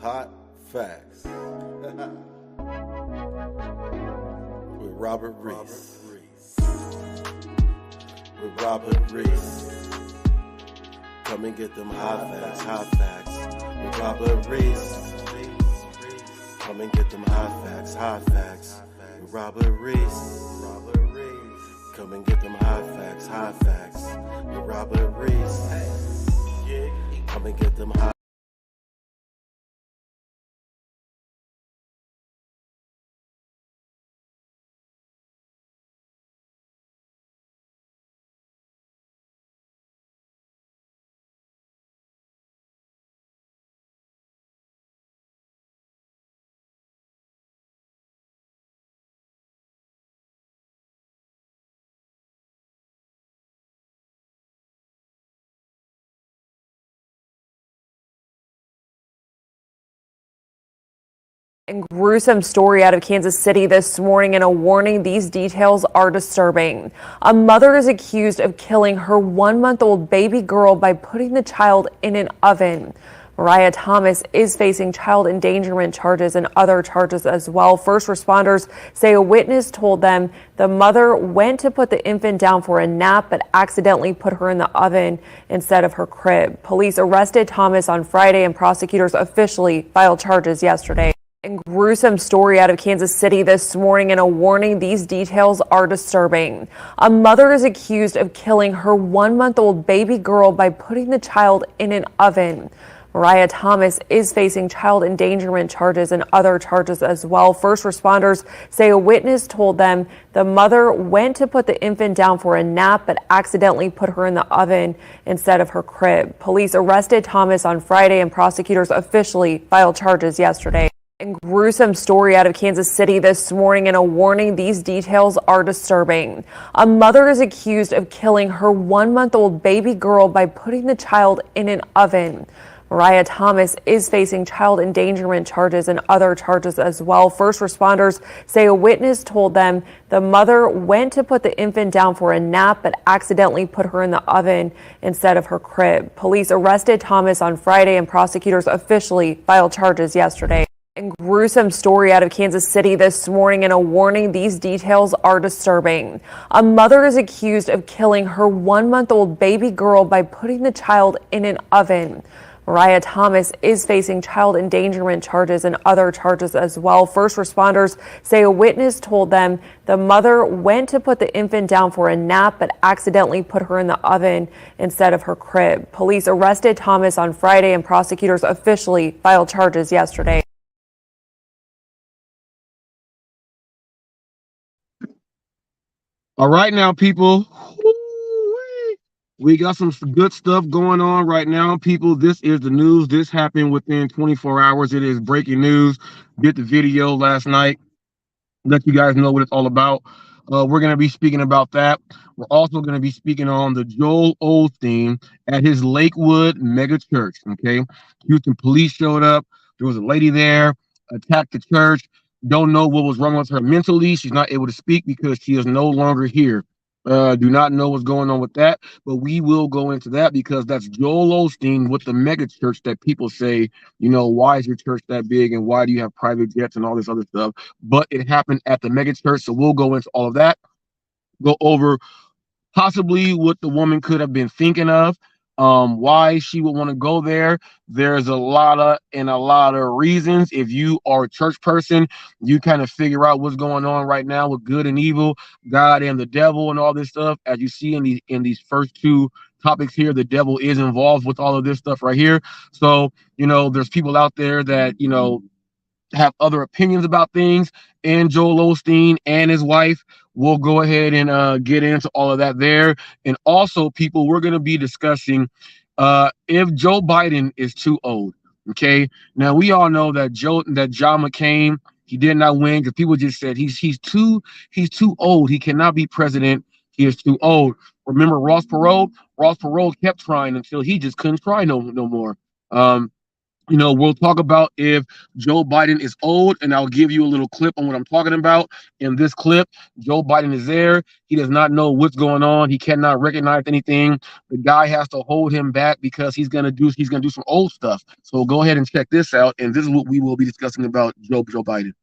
Hot Facts with Robert Reese. With Robert Reese. Come and get them hot facts with Robert Reese. Come and get them hot facts with Robert Reese. Come and get them hot facts with Robert Reese. Come and get them hot. And gruesome story out of Kansas City this morning, and a warning: these details are disturbing. A mother is accused of killing her 1-month-old baby girl by putting the child in an oven. Mariah Thomas is facing child endangerment charges and other charges as well. First responders say a witness told them the mother went to put the infant down for a nap but accidentally put her in the oven instead of her crib. Police arrested Thomas on Friday and prosecutors officially filed charges yesterday. And gruesome story out of Kansas City this morning, and a warning: these details are disturbing. A mother is accused of killing her 1-month-old baby girl by putting the child in an oven. Mariah Thomas is facing child endangerment charges and other charges as well. First responders say a witness told them the mother went to put the infant down for a nap but accidentally put her in the oven instead of her crib. Police arrested Thomas on Friday and prosecutors officially filed charges yesterday. And gruesome story out of Kansas City this morning, and a warning: these details are disturbing. A mother is accused of killing her 1-month-old baby girl by putting the child in an oven. Mariah Thomas is facing child endangerment charges and other charges as well. First responders say a witness told them the mother went to put the infant down for a nap but accidentally put her in the oven instead of her crib. Police arrested Thomas on Friday and prosecutors officially filed charges yesterday. And gruesome story out of Kansas City this morning, and a warning: these details are disturbing. A mother is accused of killing her 1-month-old baby girl by putting the child in an oven. Mariah Thomas is facing child endangerment charges and other charges as well. First responders say a witness told them the mother went to put the infant down for a nap but accidentally put her in the oven instead of her crib. Police arrested Thomas on Friday and prosecutors officially filed charges yesterday. All right now, people, we got some good stuff going on right now, people. This is the news. This happened within 24 hours. It is breaking news. Did the video last night. Let you guys know what it's all about. We're going to be speaking about that. We're also going to be speaking on the Joel Olsteen at his Lakewood mega church. Okay, Houston police showed up. There was a lady there, attacked the church. Don't know what was wrong with her mentally. She's not able to speak because she is no longer here. Do not know what's going on with that, but we will go into that because that's Joel Olsteen with the mega church that people say, you know, why is your church that big and why do you have private jets and all this other stuff? But it happened at the mega church, so we'll go into all of that. Go over possibly what the woman could have been thinking of, why she would want to go there. There's a lot of reasons. If you are a church person, you kind of figure out what's going on right now with good and evil, God and the devil, and all this stuff. As you see in these first two topics here, the devil is involved with all of this stuff right here. So, you know, there's people out there that, you know, have other opinions about things, and Joel Olsteen and his wife. We'll go ahead and get into all of that there. And also, people, we're going to be discussing if Joe Biden is too old. Okay, now we all know that John McCain, he did not win because people just said he's too old. He cannot be president. He is too old. Remember Ross Perot? Ross Perot kept trying until he just couldn't try no more. We'll talk about if Joe Biden is old, and I'll give you a little clip on what I'm talking about. In this clip, Joe Biden is there. He does not know what's going on. He cannot recognize anything. The guy has to hold him back because he's gonna do some old stuff. So go ahead and check this out, and this is what we will be discussing about Joe Biden.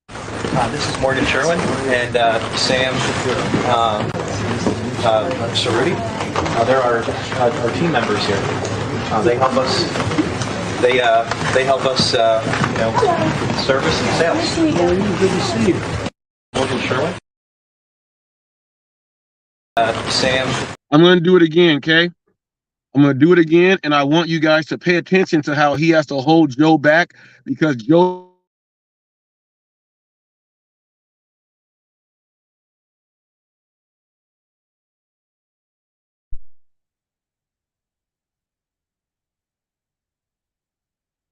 This is Morgan Sherwin and Sam Cerruti. They're our team members here. They help us. They help us, service and sales. Good to see you. Morgan Sherwin. Sam. I'm going to do it again, okay? I'm going to do it again, and I want you guys to pay attention to how he has to hold Joe back because Joe.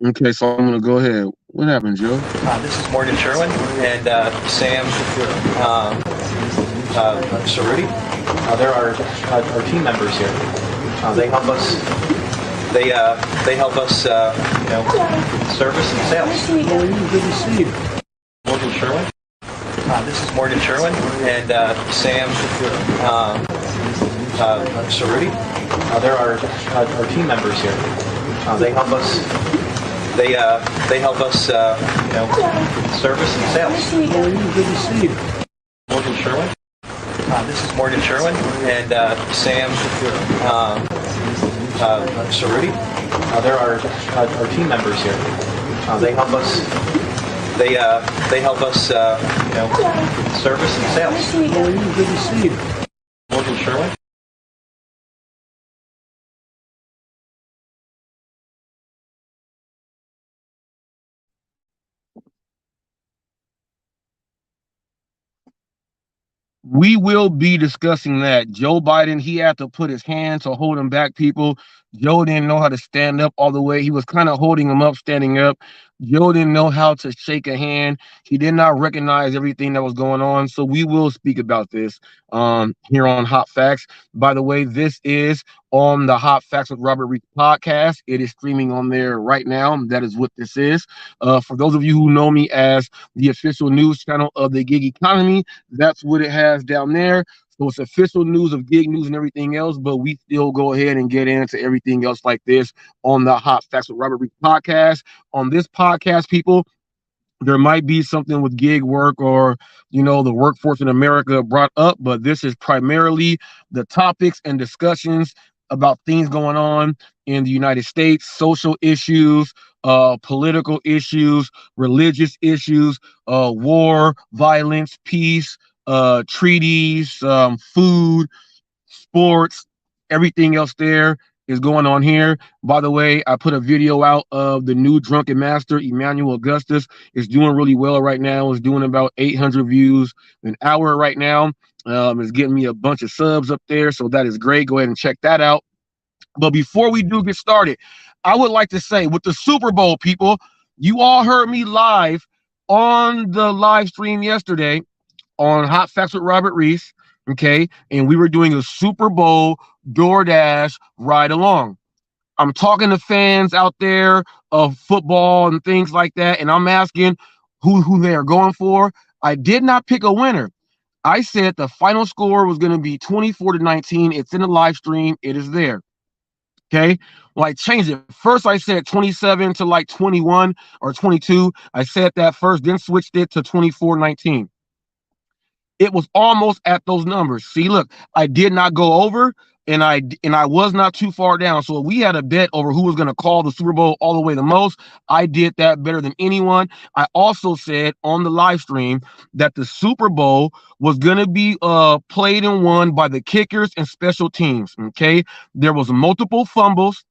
Okay, so I'm going to go ahead. What happened, Joe? This is Morgan Sherwin and Sam Cerruti. They're our team members here. They help us. They help us, service and sales. Good to see you. Morgan Sherwin. This is Morgan Sherwin and Sam Cerruti. They're our team members here. They help us. They help us, service and sales. Good to see you. Morgan Sherwin. This is Morgan Sherwin and Sam Cerruti. They're our team members here. They help us. They help us, service and sales. Good to see you. Morgan Sherwin. We will be discussing that. Joe Biden, he had to put his hand to hold him back, people. Joe didn't know how to stand up all the way. He was kind of holding him up, standing up. Joe didn't know how to shake a hand. He did not recognize everything that was going on. So we will speak about this here on Hot Facts. By the way, this is on the Hot Facts with Robert Reed podcast. It is streaming on there right now. That is what this is. For those of you who know me as the official news channel of the gig economy, that's what it has down there. So it's official news of gig news and everything else, but we still go ahead and get into everything else like this on the Hot Facts with Robert Reed podcast. On this podcast, people, there might be something with gig work or, the workforce in America brought up, but this is primarily the topics and discussions about things going on in the United States, social issues, political issues, religious issues, war, violence, peace, treaties, food, sports, everything else there is going on here. By the way, I put a video out of the new drunken master, Emmanuel Augustus. It's doing really well right now. It's doing about 800 views an hour right now. It's getting me a bunch of subs up there, so that is great. Go ahead and check that out. But before we do get started, I would like to say with the Super Bowl, people, you all heard me live on the live stream yesterday on Hot Facts with Robert Reese, okay? And we were doing a Super Bowl DoorDash ride along. I'm talking to fans out there of football and things like that, and I'm asking who they are going for. I did not pick a winner. I said the final score was going to be 24-19. It's in the live stream. It is there. Okay. Well, I changed it. First, I said 27 to like 21 or 22. I said that first, then switched it to 24-19. It was almost at those numbers. See, look, I did not go over, and I was not too far down. So we had a bet over who was going to call the Super Bowl all the way the most. I did that better than anyone. I also said on the live stream that the Super Bowl was going to be played and won by the kickers and special teams. Okay, there was multiple fumbles.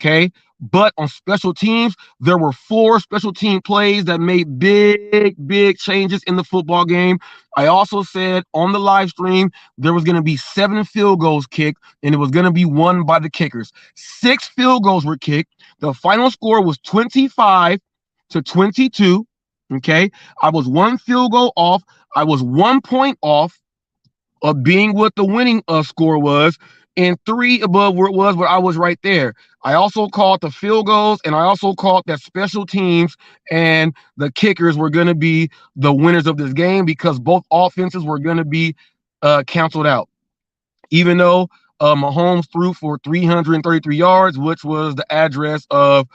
Okay, but on special teams, there were 4 special team plays that made big changes in the football game. I also said on the live stream, there was going to be 7 field goals kicked, and it was going to be won by the kickers. 6 field goals were kicked. The final score was 25-22. Okay, I was 1 field goal off. I was 1 point off of being what the winning score was. and 3 above where it was, where I was right there. I also called the field goals, and I also called that special teams and the kickers were going to be the winners of this game because both offenses were going to be canceled out. Even though Mahomes threw for 333 yards, which was the address of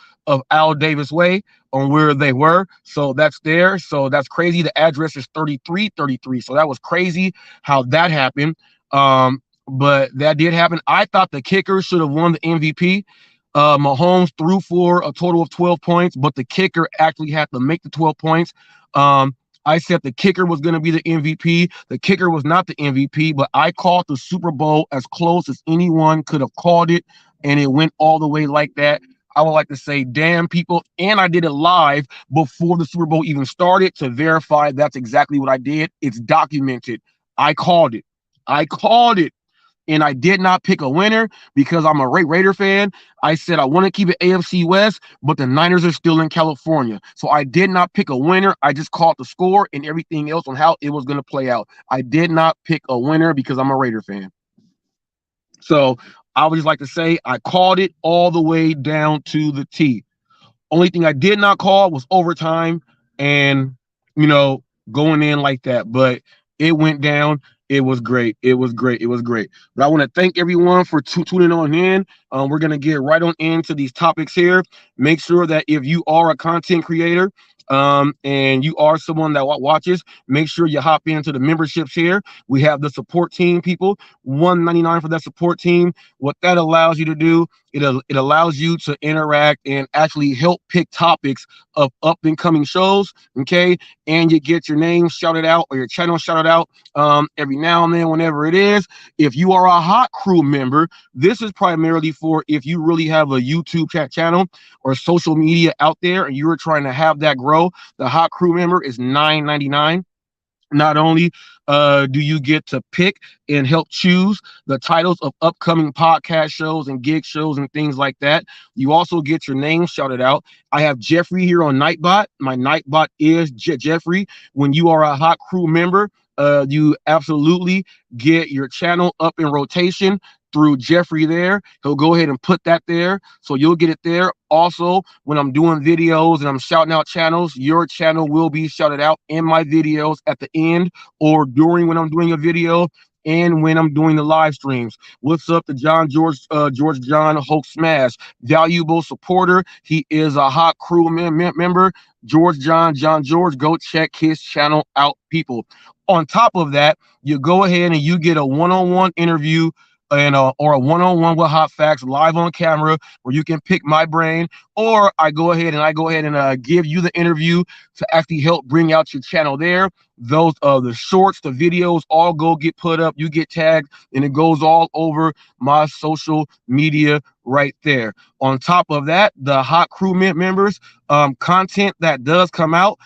Al Davis Way on where they were. So that's there. So that's crazy. The address is 3333. So that was crazy how that happened. But that did happen. I thought the kicker should have won the MVP. Mahomes threw for a total of 12 points, but the kicker actually had to make the 12 points. I said the kicker was going to be the MVP. The kicker was not the MVP, but I called the Super Bowl as close as anyone could have called it, and it went all the way like that. I would like to say, damn, people. And I did it live before the Super Bowl even started to verify that's exactly what I did. It's documented. I called it. I called it. And I did not pick a winner because I'm a Raider fan. I said I want to keep it AFC West, but the Niners are still in California. So I did not pick a winner. I just called the score and everything else on how it was going to play out. I did not pick a winner because I'm a Raider fan. So I would just like to say I called it all the way down to the T. Only thing I did not call was overtime and, going in like that. But it went down. It was great. It was great. It was great. But I want to thank everyone for tuning on in. We're going to get right on into these topics here. Make sure that if you are a content creator, and you are someone that watches, make sure you hop into the memberships here. We have the support team, people, $199 for that support team. What that allows you to do, it allows you to interact and actually help pick topics of up and coming shows. Okay. And you get your name shouted out or your channel shouted out every now and then, whenever it is. If you are a Hot Crew member, this is primarily for if you really have a YouTube channel or social media out there and you're trying to have that grow. The Hot Crew member is $9.99. Not only do you get to pick and help choose the titles of upcoming podcast shows and gig shows and things like that, you also get your name shouted out. I have Jeffrey here on Nightbot. My Nightbot is Jeffrey. When you are a Hot Crew member, you absolutely get your channel up in rotation through Jeffrey there. He'll go ahead and put that there. So you'll get it there. Also, when I'm doing videos and I'm shouting out channels, your channel will be shouted out in my videos at the end or during when I'm doing a video and when I'm doing the live streams. What's up to George John Hulk Smash, valuable supporter. He is a Hot Crew member. George, go check his channel out, people. On top of that, you go ahead and you get a one-on-one interview and or a one-on-one with Hot Facts live on camera where you can pick my brain, or I go ahead and give you the interview to actually help bring out your channel there. Those the shorts, the videos all get put up, you get tagged, and it goes all over my social media right there. On top of that, the Hot Crew members, content that does come out,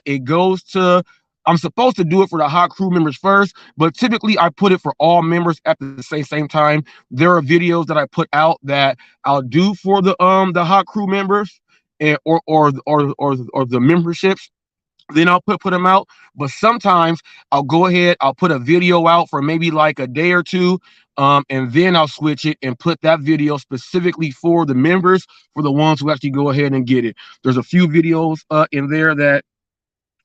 it goes to, I'm supposed to do it for the Hot Crew members first, but typically I put it for all members at the same time. There are videos that I put out that I'll do for the Hot Crew members and or the memberships. Then I'll put them out. But sometimes I'll go ahead, I'll put a video out for maybe like a day or two, and then I'll switch it and put that video specifically for the members, for the ones who actually go ahead and get it. There's a few videos in there that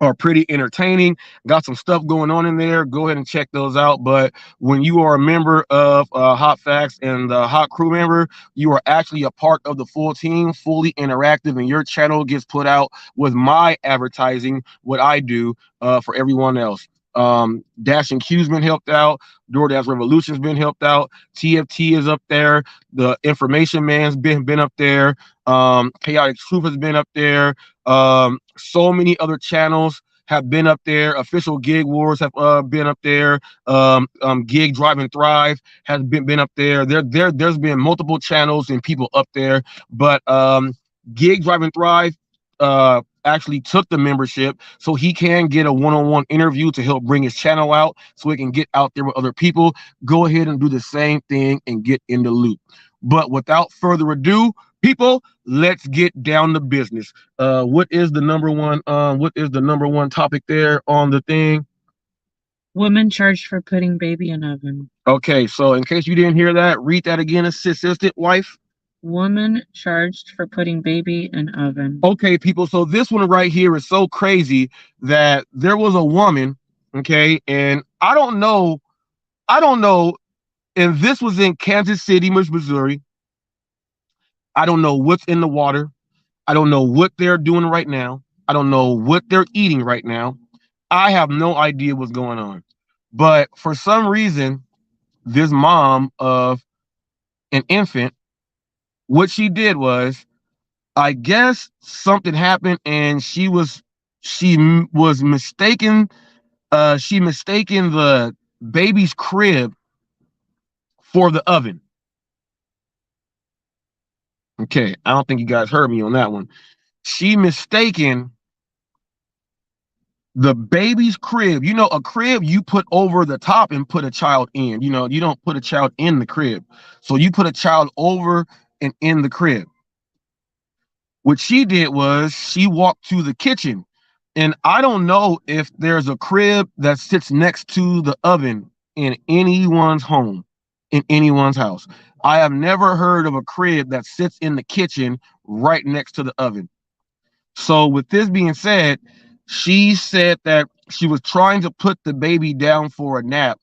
are pretty entertaining, got some stuff going on in there. Go ahead and check those out. But when you are a member of Hot Facts and the Hot Crew member, you are actually a part of the full team, fully interactive, and your channel gets put out with my advertising, what I do for everyone else. Dash and Q's been helped out. DoorDash Revolution's been helped out. TFT is up there. The Information Man's been up there. Chaotic Truth has been up there. So many other channels have been up there. Official Gig Wars have been up there. Gig Drive and Thrive has been up there. There's been multiple channels and people up there, but Gig Drive and Thrive actually took the membership so he can get a one-on-one interview to help bring his channel out so he can get out there with other people. Go ahead and do the same thing and get in the loop. But without further ado, people, let's get down to business. What is the number one topic there on the thing? Woman charged for putting baby in oven. Okay, so in case you didn't hear that, read that again, assistant wife. Woman charged for putting baby in oven. Okay, people, so this one right here is so crazy that there was a woman, okay, and I don't know, and this was in Kansas City, Missouri. I don't know what's in the water. I don't know what they're doing right now. I don't know what they're eating right now. I have no idea what's going on. But for some reason, this mom of an infant, what she did was, I guess something happened and she was mistaken. She mistaken the baby's crib for the oven. Okay, I don't think you guys heard me on that one. She mistaken the baby's crib. You know, a crib you put over the top and put a child in. You know, you don't put a child in the crib. So you put a child over and in the crib. What she did was she walked to the kitchen, and I don't know if there's a crib that sits next to the oven in anyone's home, in anyone's house. I have never heard of a crib that sits in the kitchen right next to the oven. So with this being said, she said that she was trying to put the baby down for a nap,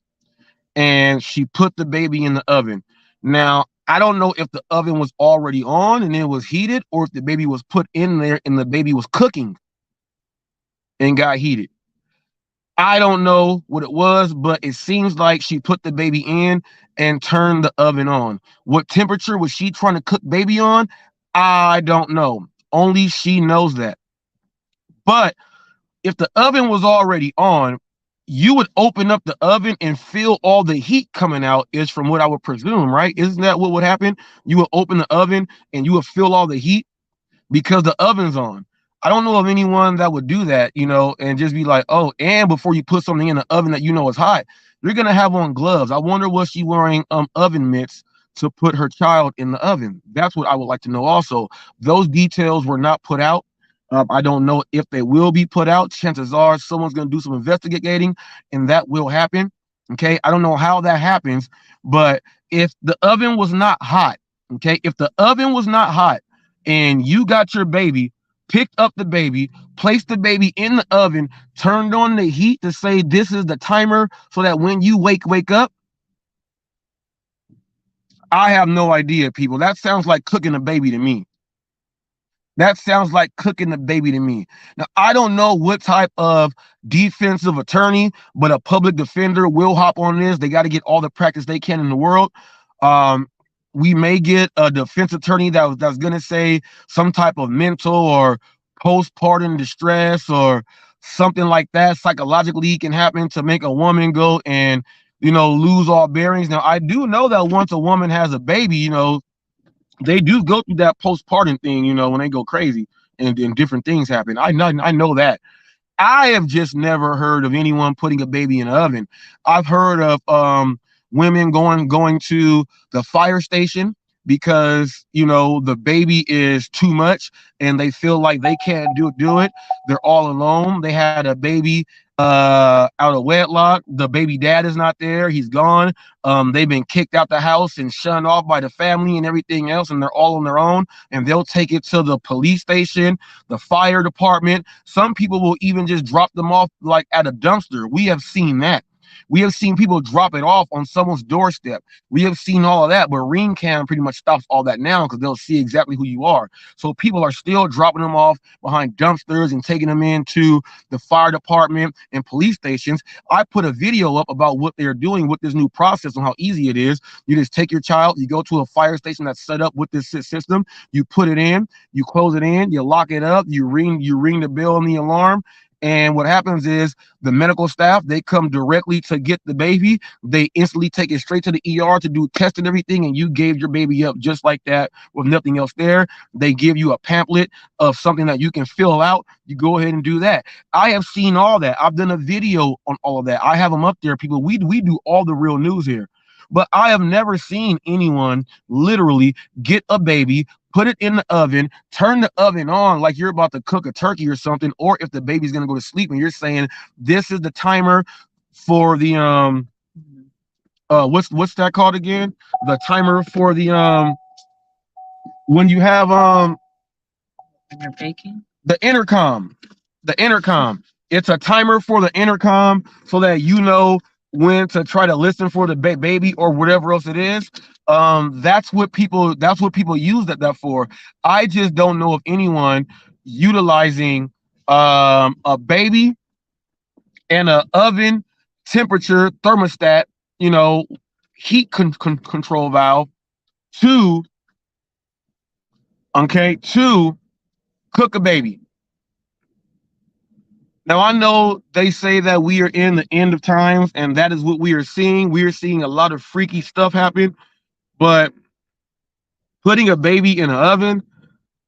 and she put the baby in the oven. Now, I don't know if the oven was already on and it was heated, or if the baby was put in there and the baby was cooking and got heated. I don't know what it was, but it seems like she put the baby in and turned the oven on. What temperature was she trying to cook baby on? I don't know. Only she knows that. But if the oven was already on, you would open up the oven and feel all the heat coming out, is from what I would presume, right? Isn't that what would happen? You would open the oven and you would feel all the heat because the oven's on. I don't know of anyone that would do that, you know, and just be like, oh, and before you put something in the oven that you know is hot, you're going to have on gloves. I wonder, was she wearing oven mitts to put her child in the oven? That's what I would like to know also. Those details were not put out. I don't know if they will be put out. Chances are someone's going to do some investigating, and that will happen. Okay, I don't know how that happens, but if the oven was not hot, okay, if the oven was not hot and you got your baby, picked up the baby, placed the baby in the oven, turned on the heat to say this is the timer so that when you wake up, I have no idea, people. That sounds like cooking a baby to me. That sounds like cooking the baby to me. Now, I don't know what type of defensive attorney, but a public defender will hop on this. They got to get all the practice they can in the world. We may get a defense attorney that's going to say some type of mental or postpartum distress or something like that psychologically can happen to make a woman go and, you know, lose all bearings. Now, I do know that once a woman has a baby, you know, they do go through that postpartum thing, you know, when they go crazy and different things happen. I know that. I have just never heard of anyone putting a baby in an oven. I've heard of women going to the fire station because, you know, the baby is too much and they feel like they can't do it. They're all alone. They had a baby out of wedlock. The baby dad is not there. He's gone. They've been kicked out the house and shunned off by the family and everything else, and they're all on their own, and they'll take it to the police station, the fire department. Some people will even just drop them off like at a dumpster. We have seen that. We have seen people drop it off on someone's doorstep. We have seen all of that, but Ring Cam pretty much stops all that now because they'll see exactly who you are. So people are still dropping them off behind dumpsters and taking them into the fire department and police stations. I put a video up about what they're doing with this new process and how easy it is. You just take your child, you go to a fire station that's set up with this system, you put it in, you close it in, you lock it up, you ring the bell and the alarm. And what happens is the medical staff, they come directly to get the baby. They instantly take it straight to the ER to do tests and everything. And you gave your baby up just like that with nothing else there. They give you a pamphlet of something that you can fill out. You go ahead and do that. I have seen all that. I've done a video on all of that. I have them up there, people. We do all the real news here. But I have never seen anyone literally get a baby, put it in the oven, turn the oven on like you're about to cook a turkey or something, or if the baby's going to go to sleep and you're saying, this is the timer, for the what's that called again? The timer for the when you have When you're baking. the intercom. The intercom. It's a timer for the intercom so that you know when to try to listen for the baby or whatever else it is. That's what people use that for. I just don't know of anyone utilizing a baby and a oven temperature thermostat, you know, heat control valve to cook a baby. Now, I know they say that we are in the end of times, and that is what we are seeing. We are seeing a lot of freaky stuff happen, but putting a baby in an oven,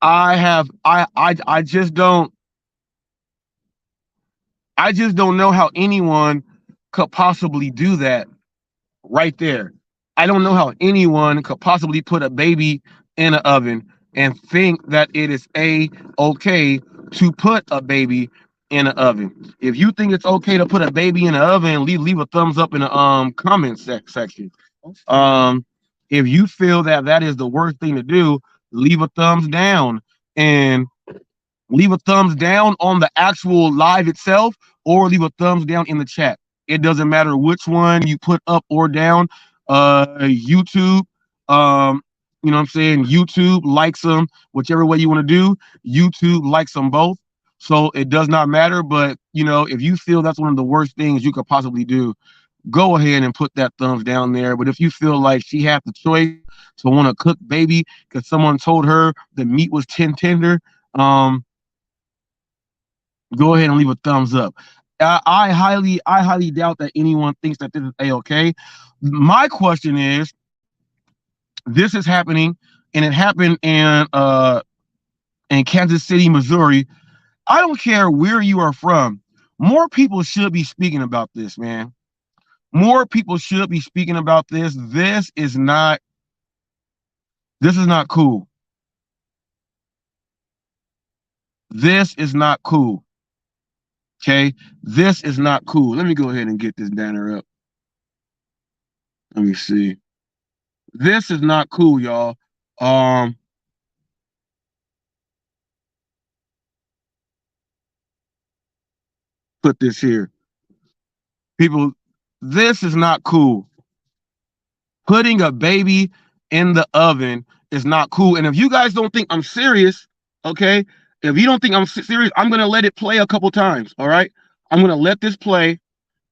I just don't know how anyone could possibly do that right there. I don't know how anyone could possibly put a baby in an oven and think that it is okay to put a baby in an oven. If you think it's okay to put a baby in an oven, leave a thumbs up in the comment section. If you feel that that is the worst thing to do, leave a thumbs down, and leave a thumbs down on the actual live itself, or leave a thumbs down in the chat. It doesn't matter which one you put up or down. YouTube, you know what I'm saying? YouTube likes them, whichever way you want to do. YouTube likes them both. So it does not matter. But, you know, if you feel that's one of the worst things you could possibly do, go ahead and put that thumbs down there. But if you feel like she had the choice to want to cook baby because someone told her the meat was tender, go ahead and leave a thumbs up. I highly doubt that anyone thinks that this is a-okay. My question is, this is happening, and it happened in Kansas City, Missouri. I don't care where you are from. More people should be speaking about this, man. More people should be speaking about this. This is not cool. This is not cool. Okay, this is not cool. Let me go ahead and get this banner up. Let me see. This is not cool, y'all. Put this here. People, this is not cool. Putting a baby in the oven is not cool. And if you guys don't think I'm serious, okay, if you don't think I'm serious, I'm going to let it play a couple times, all right? I'm going to let this play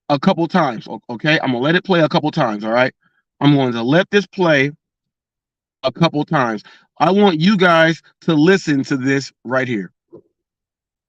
a couple times, okay? I'm going to let it play a couple times, all right? I'm going to let this play a couple times. I want you guys to listen to this right here.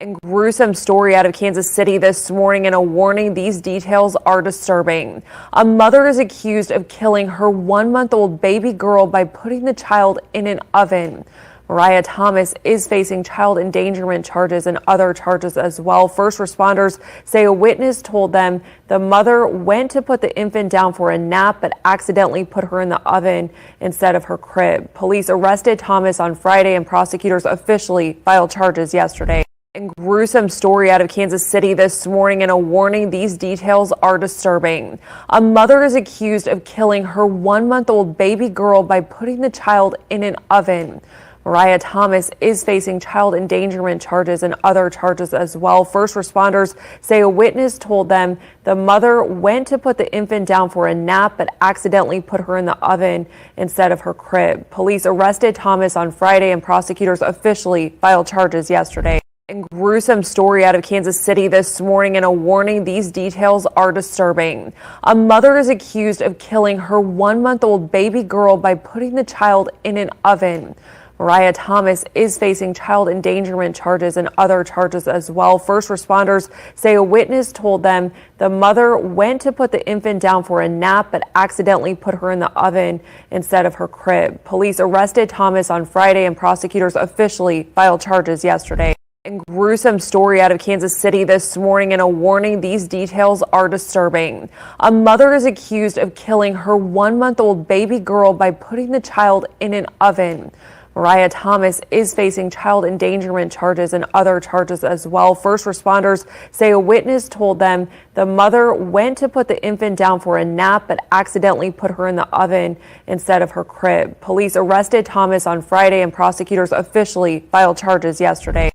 A gruesome story out of Kansas City this morning, and a warning, these details are disturbing. A mother is accused of killing her 1-month-old baby girl by putting the child in an oven. Mariah Thomas is facing child endangerment charges and other charges as well. First responders say a witness told them the mother went to put the infant down for a nap but accidentally put her in the oven instead of her crib. Police arrested Thomas on Friday, and prosecutors officially filed charges yesterday. A gruesome story out of Kansas City this morning, and a warning, these details are disturbing. A mother is accused of killing her 1-month-old baby girl by putting the child in an oven. Mariah Thomas is facing child endangerment charges and other charges as well. First responders say a witness told them the mother went to put the infant down for a nap but accidentally put her in the oven instead of her crib. Police arrested Thomas on Friday, and prosecutors officially filed charges yesterday. A gruesome story out of Kansas City this morning, and a warning, these details are disturbing. A mother is accused of killing her 1-month-old baby girl by putting the child in an oven. Mariah Thomas is facing child endangerment charges and other charges as well. First responders say a witness told them the mother went to put the infant down for a nap but accidentally put her in the oven instead of her crib. Police arrested Thomas on Friday, and prosecutors officially filed charges yesterday. A gruesome story out of Kansas City this morning, and a warning, these details are disturbing. A mother is accused of killing her 1-month-old baby girl by putting the child in an oven. Mariah Thomas is facing child endangerment charges and other charges as well. First responders say a witness told them the mother went to put the infant down for a nap but accidentally put her in the oven instead of her crib. Police arrested Thomas on Friday and prosecutors officially filed charges yesterday.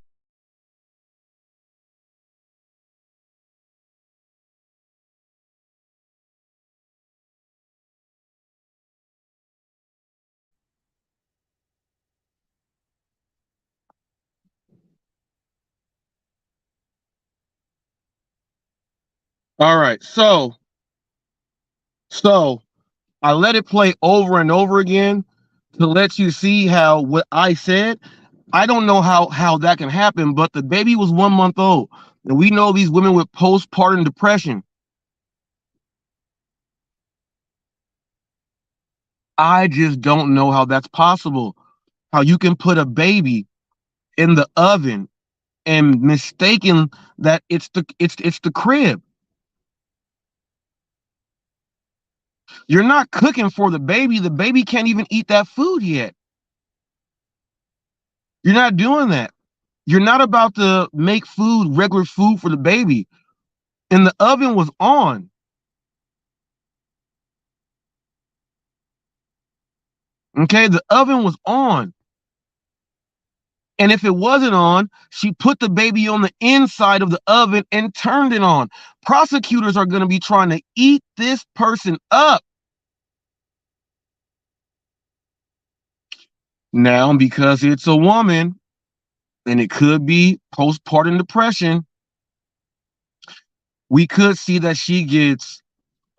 All right, so I let it play over and over again to let you see how what I said. I don't know how that can happen, but the baby was 1 month old, and we know these women with postpartum depression. I just don't know how that's possible. How you can put a baby in the oven and mistaken that it's the crib. You're not cooking for the baby. The baby can't even eat that food yet. You're not doing that. You're not about to make food, regular food for the baby. And the oven was on. Okay, the oven was on. And if it wasn't on, she put the baby on the inside of the oven and turned it on. Prosecutors are going to be trying to eat this person up. Now, because it's a woman and it could be postpartum depression, we could see that she gets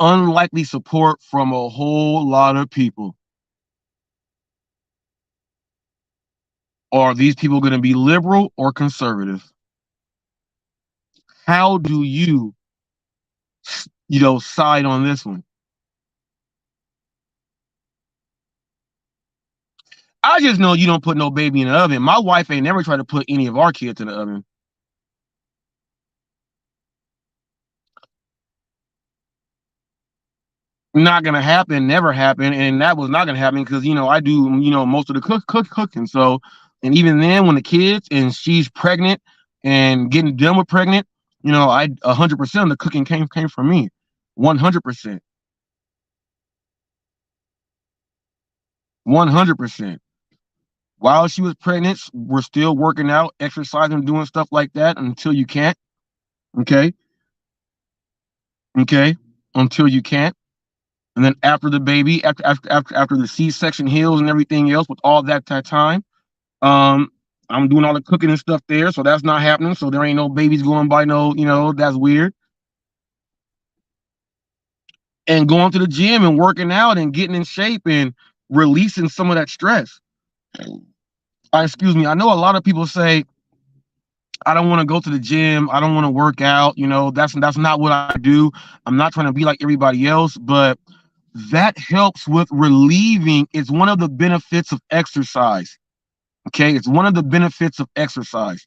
unlikely support from a whole lot of people. Are these people going to be liberal or conservative? How do you side on this one? I just know you don't put no baby in the oven. My wife ain't never tried to put any of our kids in the oven. Not gonna happen, never happen, and that was not gonna happen because I do most of the cooking. So, and even then, when the kids and she's pregnant and getting done with pregnant, I 100% of the cooking came from me, 100%, 100%. While she was pregnant, we're still working out, exercising, doing stuff like that until you can't. Okay, until you can't. And then after the baby, after the C-section heals and everything else, with all that time, I'm doing all the cooking and stuff there, so that's not happening. So there ain't no babies going by. No, that's weird. And going to the gym and working out and getting in shape and releasing some of that stress. Excuse me. I know a lot of people say, I don't want to go to the gym. I don't want to work out. That's not what I do. I'm not trying to be like everybody else, but that helps with relieving. It's one of the benefits of exercise. Okay, it's one of the benefits of exercise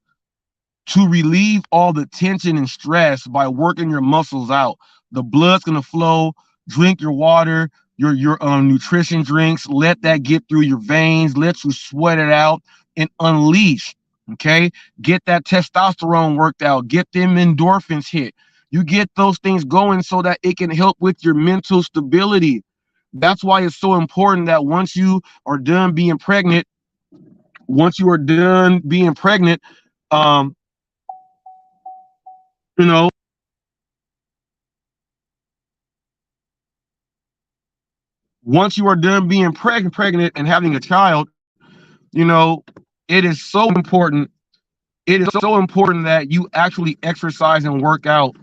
to relieve all the tension and stress by working your muscles out. The blood's gonna flow. Drink your water, your nutrition drinks. Let that get through your veins. Let you sweat it out and unleash. Okay, get that testosterone worked out. Get them endorphins hit. You get those things going so that it can help with your mental stability. That's why it's so important that once you are done being pregnant, once you are done being pregnant, once you are done being pregnant and having a child, it is so important. It is so important that you actually exercise and work out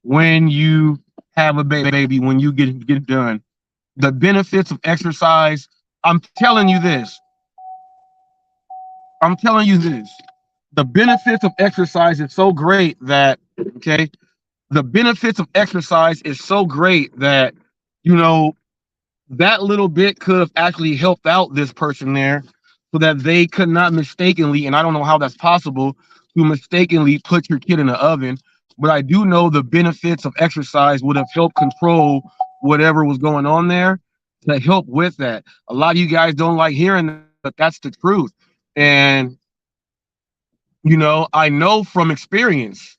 when you have a baby, when you get done. The benefits of exercise, I'm telling you this. The benefits of exercise is so great that, the benefits of exercise is so great that, that little bit could have actually helped out this person there so that they could not mistakenly, and I don't know how that's possible, to mistakenly put your kid in the oven. But I do know the benefits of exercise would have helped control whatever was going on there to help with that. A lot of you guys don't like hearing that's the truth. And I know from experience.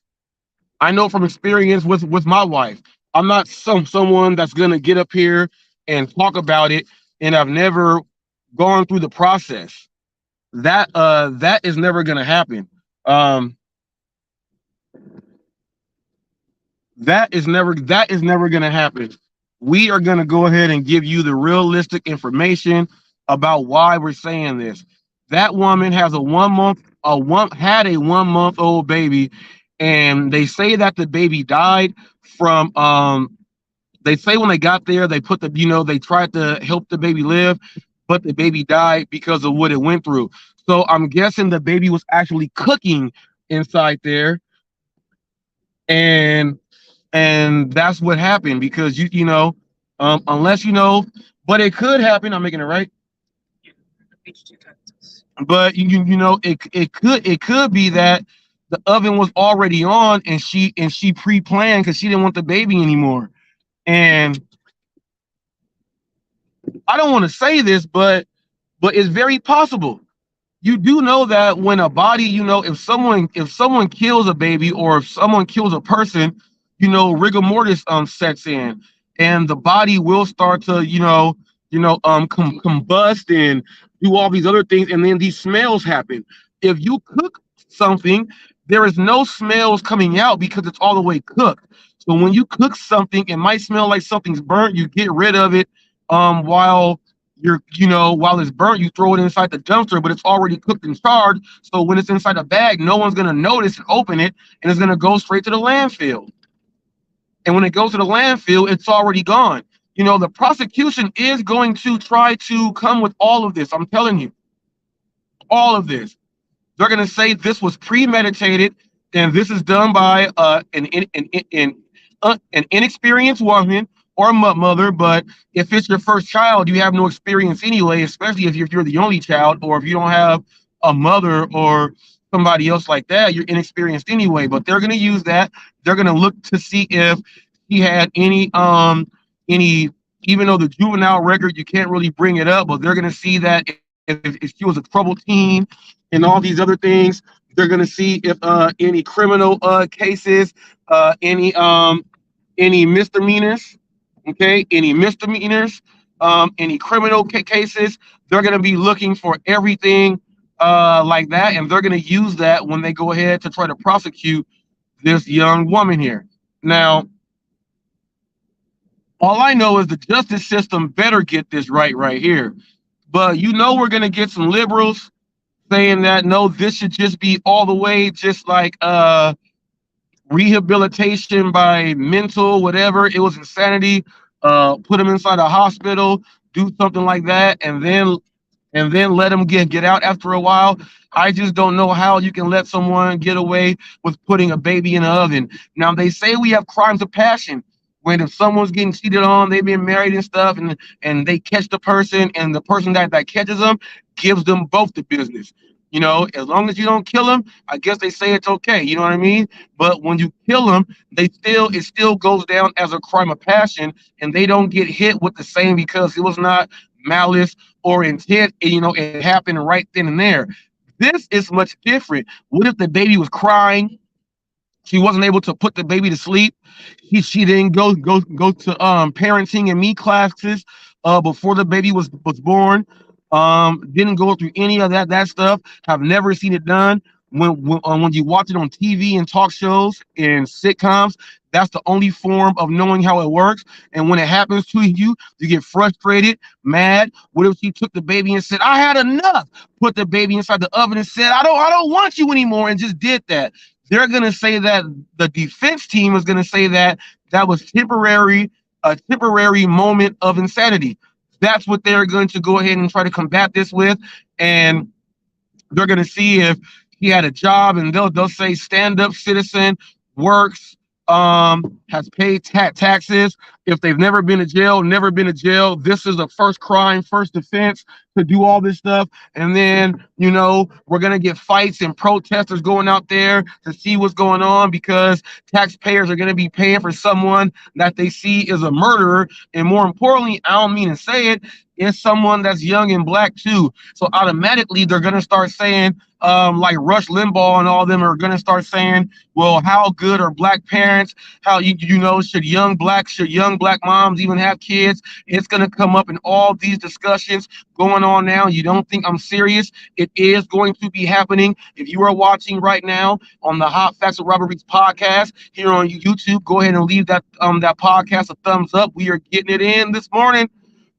I know from experience with my wife. I'm not someone that's gonna get up here and talk about it, and I've never gone through the process. That is never gonna happen. Um, that is never gonna happen. We are gonna go ahead and give you the realistic information about why we're saying this. That woman has had a 1 month old baby, and they say that the baby died from they say when they got there, they put they tried to help the baby live, but the baby died because of what it went through. So I'm guessing the baby was actually cooking inside there, and that's what happened, because unless but it could happen. I'm making it right. But it could be that the oven was already on, and she pre-planned because she didn't want the baby anymore. And I don't want to say this, but it's very possible. You do know that when a body, if someone kills a baby, or if someone kills a person, rigor mortis sets in, and the body will start to combust and do all these other things, and then these smells happen. If you cook something, there is no smells coming out because it's all the way cooked. So when you cook something, it might smell like something's burnt. You get rid of it while while it's burnt, you throw it inside the dumpster, but it's already cooked and charred. So when it's inside a bag, no one's gonna notice and open it, and it's gonna go straight to the landfill. And when it goes to the landfill, it's already gone. The prosecution is going to try to come with all of this. I'm telling you, all of this. They're gonna say this was premeditated, and this is done by an inexperienced woman or mother. But if it's your first child, you have no experience anyway, especially if you're the only child, or if you don't have a mother or somebody else like that, you're inexperienced anyway. But they're going to use that. They're going to look to see if he had any, even though the juvenile record, you can't really bring it up, but they're going to see that if she was a troubled teen and all these other things. They're going to see if any criminal cases, any misdemeanors. Okay, any misdemeanors, any criminal cases. They're going to be looking for everything like that, and they're going to use that when they go ahead to try to prosecute this young woman here. Now, all I know is the justice system better get this right here. But we're going to get some liberals saying that no, this should just be all the way just like rehabilitation by mental whatever. It was insanity. Put them inside a hospital, do something like that, and then let them get out after a while. I just don't know how you can let someone get away with putting a baby in an oven. Now, they say we have crimes of passion, when if someone's getting cheated on, they've been married and stuff, and they catch the person, and the person that catches them gives them both the business. As long as you don't kill them, I guess they say it's okay. You know what I mean? But when you kill them, it still goes down as a crime of passion, and they don't get hit with the same, because it was not malice or intent. It happened right then and there. This is much different. What if the baby was crying? She wasn't able to put the baby to sleep. She didn't go to parenting and me classes before the baby was born. Didn't go through any of that stuff. Have never seen it done. When you watch it on TV and talk shows and sitcoms, that's the only form of knowing how it works. And when it happens to you, you get frustrated, mad. What if she took the baby and said, "I had enough"? Put the baby inside the oven and said, "I don't want you anymore," and just did that. They're gonna say that the defense team is gonna say that was a temporary moment of insanity. That's what they're going to go ahead and try to combat this with, and they're going to see if he had a job, and they'll say stand-up citizen, works, has paid taxes. If they've never been to jail, this is the first crime, first offense to do all this stuff. And then, we're going to get fights and protesters going out there to see what's going on, because taxpayers are going to be paying for someone that they see is a murderer. And more importantly, I don't mean to say it, is someone that's young and black too. So automatically they're gonna start saying, like Rush Limbaugh and all them are gonna start saying, well, how good are black parents? How should young black moms even have kids? It's gonna come up in all these discussions going on now. You don't think I'm serious? It is going to be happening. If you are watching right now on the Hot Facts of Robert Reed's podcast here on YouTube, go ahead and leave that podcast a thumbs up. We are getting it in this morning.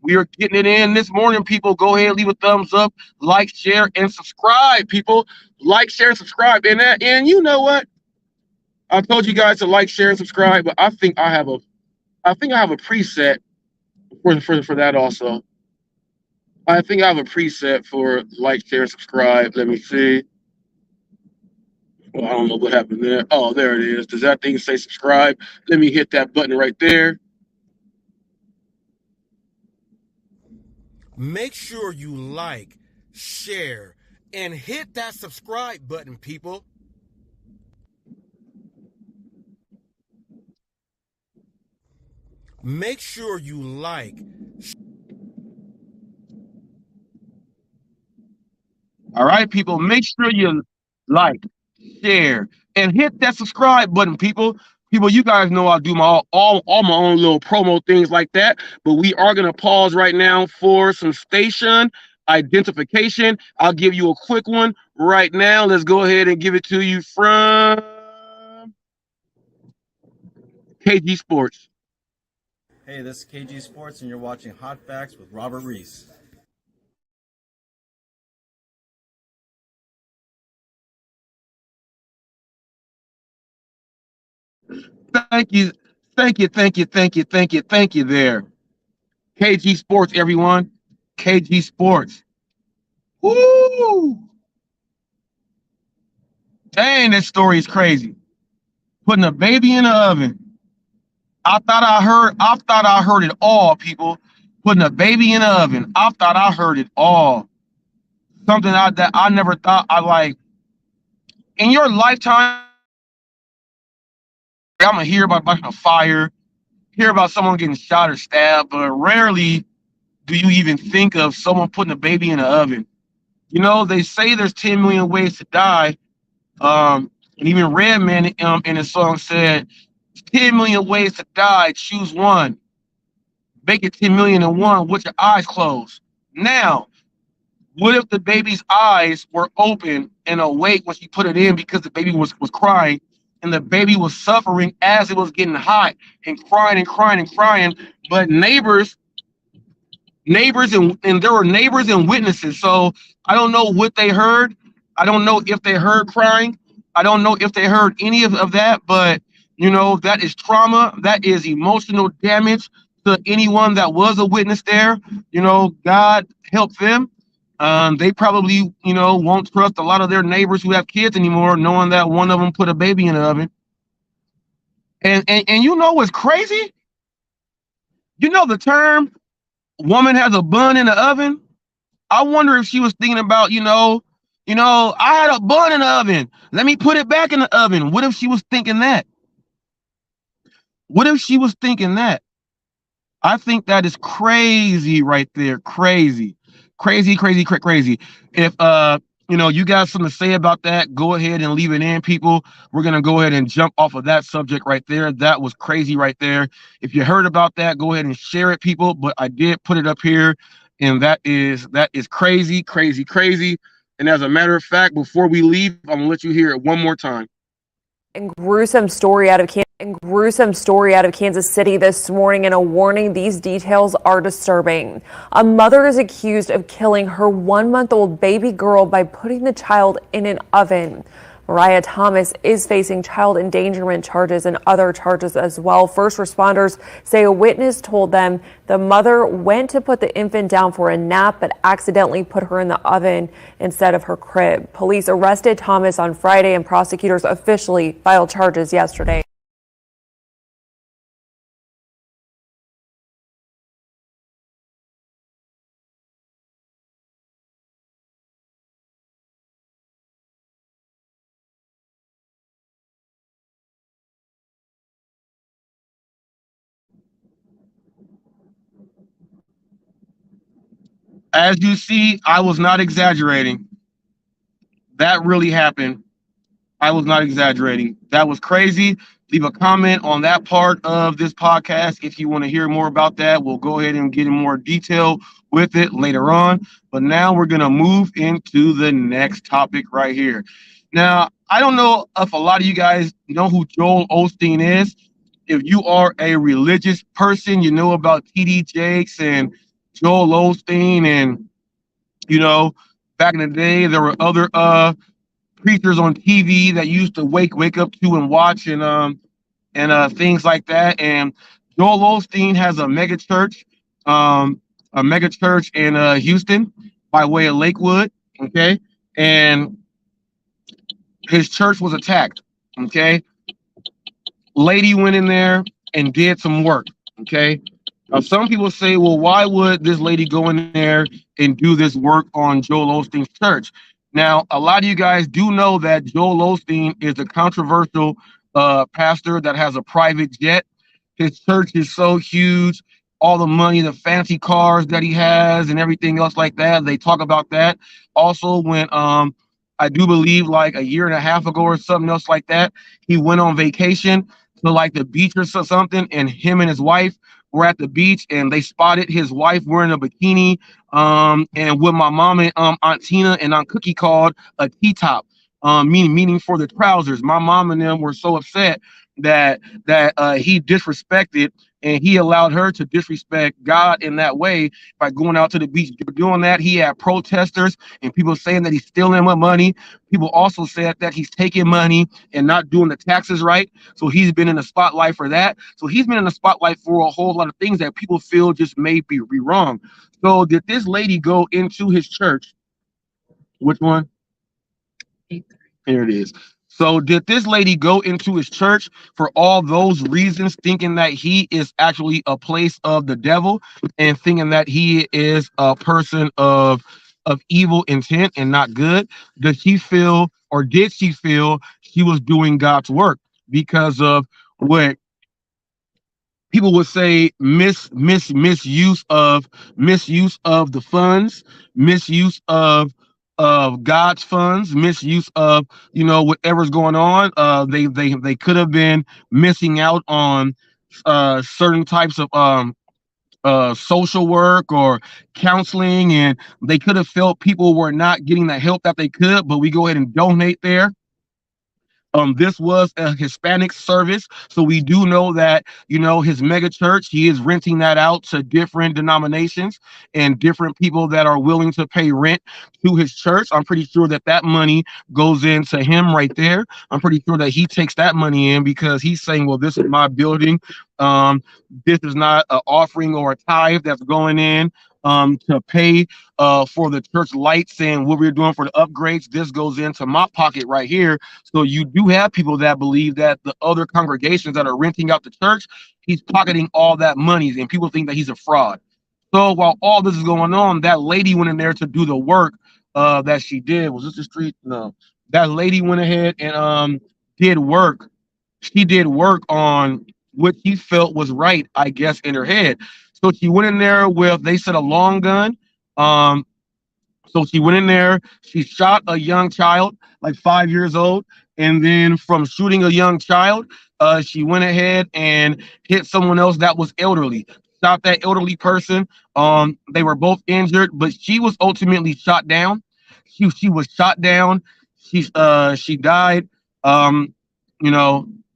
We are getting it in this morning, people. Go ahead, leave a thumbs up, like, share, and subscribe, people. Like, share, and subscribe. And you know what? I told you guys to like, share, and subscribe, but I think I have a preset for that also. I think I have a preset for like, share, and subscribe. Let me see. Well, I don't know what happened there. Oh, there it is. Does that thing say subscribe? Let me hit that button right there. Make sure you like, share, and hit that subscribe button, people. Make sure you like. All right, people. Make sure you like, share, and hit that subscribe button, people. People, you guys know I do all my own little promo things like that, but we are gonna pause right now for some station identification. I'll give you a quick one right now. Let's go ahead and give it to you from KG Sports. Hey, this is KG Sports, and you're watching Hot Facts with Robert Reese. Thank you, thank you there. KG Sports, everyone. KG Sports. Woo! Dang, that story is crazy. Putting a baby in the oven. I thought I heard it all, people. Putting a baby in the oven. I thought I heard it all. Something that I never thought I like. In your lifetime, I'm gonna hear about a fire, hear about someone getting shot or stabbed, but rarely do you even think of someone putting a baby in the oven. You know, they say there's 10 million ways to die. And even Redman in his song said, 10 million ways to die, choose one. Make it 10 million and one with your eyes closed. Now, what if the baby's eyes were open and awake when she put it in because the baby was crying and the baby was suffering as it was getting hot and crying and crying and crying, but neighbors and there were neighbors and witnesses. So I don't know what they heard. I don't know if they heard crying. I don't know if they heard any of that, but you know, that is trauma. That is emotional damage to anyone that was a witness there. You know, God help them. They probably, you know, won't trust a lot of their neighbors who have kids anymore, knowing that one of them put a baby in the oven. And you know what's crazy? You know the term woman has a bun in the oven. I wonder if she was thinking about, I had a bun in the oven. Let me put it back in the oven. What if she was thinking that? What if she was thinking that? I think that is crazy right there. Crazy. Crazy. If you got something to say about that, go ahead and leave it in, people. We're gonna go ahead and jump off of that subject right there. That was crazy right there. If you heard about that, go ahead and share it, people. But I did put it up here, and that is crazy. And as a matter of fact, before we leave, I'm gonna let you hear it one more time. And gruesome story out of Kansas City this morning, and a warning, these details are disturbing. A mother is accused of killing her 1-month-old baby girl by putting the child in an oven. Mariah Thomas is facing child endangerment charges and other charges as well. First responders say a witness told them the mother went to put the infant down for a nap but accidentally put her in the oven instead of her crib. Police arrested Thomas on Friday and prosecutors officially filed charges yesterday. As you see, I was not exaggerating. That really happened. I was not exaggerating. That was crazy. Leave a comment on that part of this podcast if you want to hear more about that. We'll go ahead and get in more detail with it later on. But now we're going to move into the next topic right here. Now, I don't know if a lot of you guys know who Joel Osteen is. If you are a religious person, you know about T.D. Jakes and Joel Osteen. And, you know, back in the day, there were other preachers on TV that used to wake up to and watch and things like that. And Joel Olsteen has a mega church in Houston by way of Lakewood. Okay, and his church was attacked. Okay, lady went in there and did some work. Okay. Now, some people say, well, why would this lady go in there and do this work on Joel Osteen's church? Now, a lot of you guys do know that Joel Osteen is a controversial pastor that has a private jet. His church is so huge, all the money, the fancy cars that he has and everything else like that. They talk about that. Also, when I do believe like a year and a half ago or something else like that, he went on vacation to like the beach or something, and him and his wife were at the beach and they spotted his wife wearing a bikini and what my mom and Aunt Tina and Aunt Cookie called a T-top, meaning for the trousers. My mom and them were so upset that he disrespected and he allowed her to disrespect God in that way by going out to the beach. Doing that, he had protesters and people saying that he's stealing my money. People also said that he's taking money and not doing the taxes right. So he's been in the spotlight for that. So he's been in the spotlight for a whole lot of things that people feel just may be wrong. So did this lady go into his church? Which one? Here it is. So did this lady go into his church for all those reasons, thinking that he is actually a place of the devil and thinking that he is a person of evil intent and not good? Does she feel, or did she feel she was doing God's work because of what people would say misuse of the funds, misuse of God's funds, misuse of whatever's going on? They could have been missing out on certain types of social work or counseling, and they could have felt people were not getting the help that they could, but we go ahead and donate there. This was a Hispanic service, so we do know that, his mega church, he is renting that out to different denominations and different people that are willing to pay rent to his church. I'm pretty sure that that money goes into him right there. I'm pretty sure that he takes that money in because he's saying, well, this is my building. This is not an offering or a tithe that's going in to pay for the church lights and what we're doing for the upgrades. This goes into my pocket right here. So you do have people that believe that the other congregations that are renting out the church, he's pocketing all that money, and people think that he's a fraud. So while all this is going on, that lady went in there to do the work that she did. Was this the street? No. That lady went ahead and did work. She did work on what she felt was right, I guess, in her head. So she went in there with, they said, a long gun. So she went in there, she shot a young child, like 5 years old. And then from shooting a young child, she went ahead and hit someone else that was elderly. Shot that elderly person. They were both injured, but she was ultimately shot down. She was shot down. She died.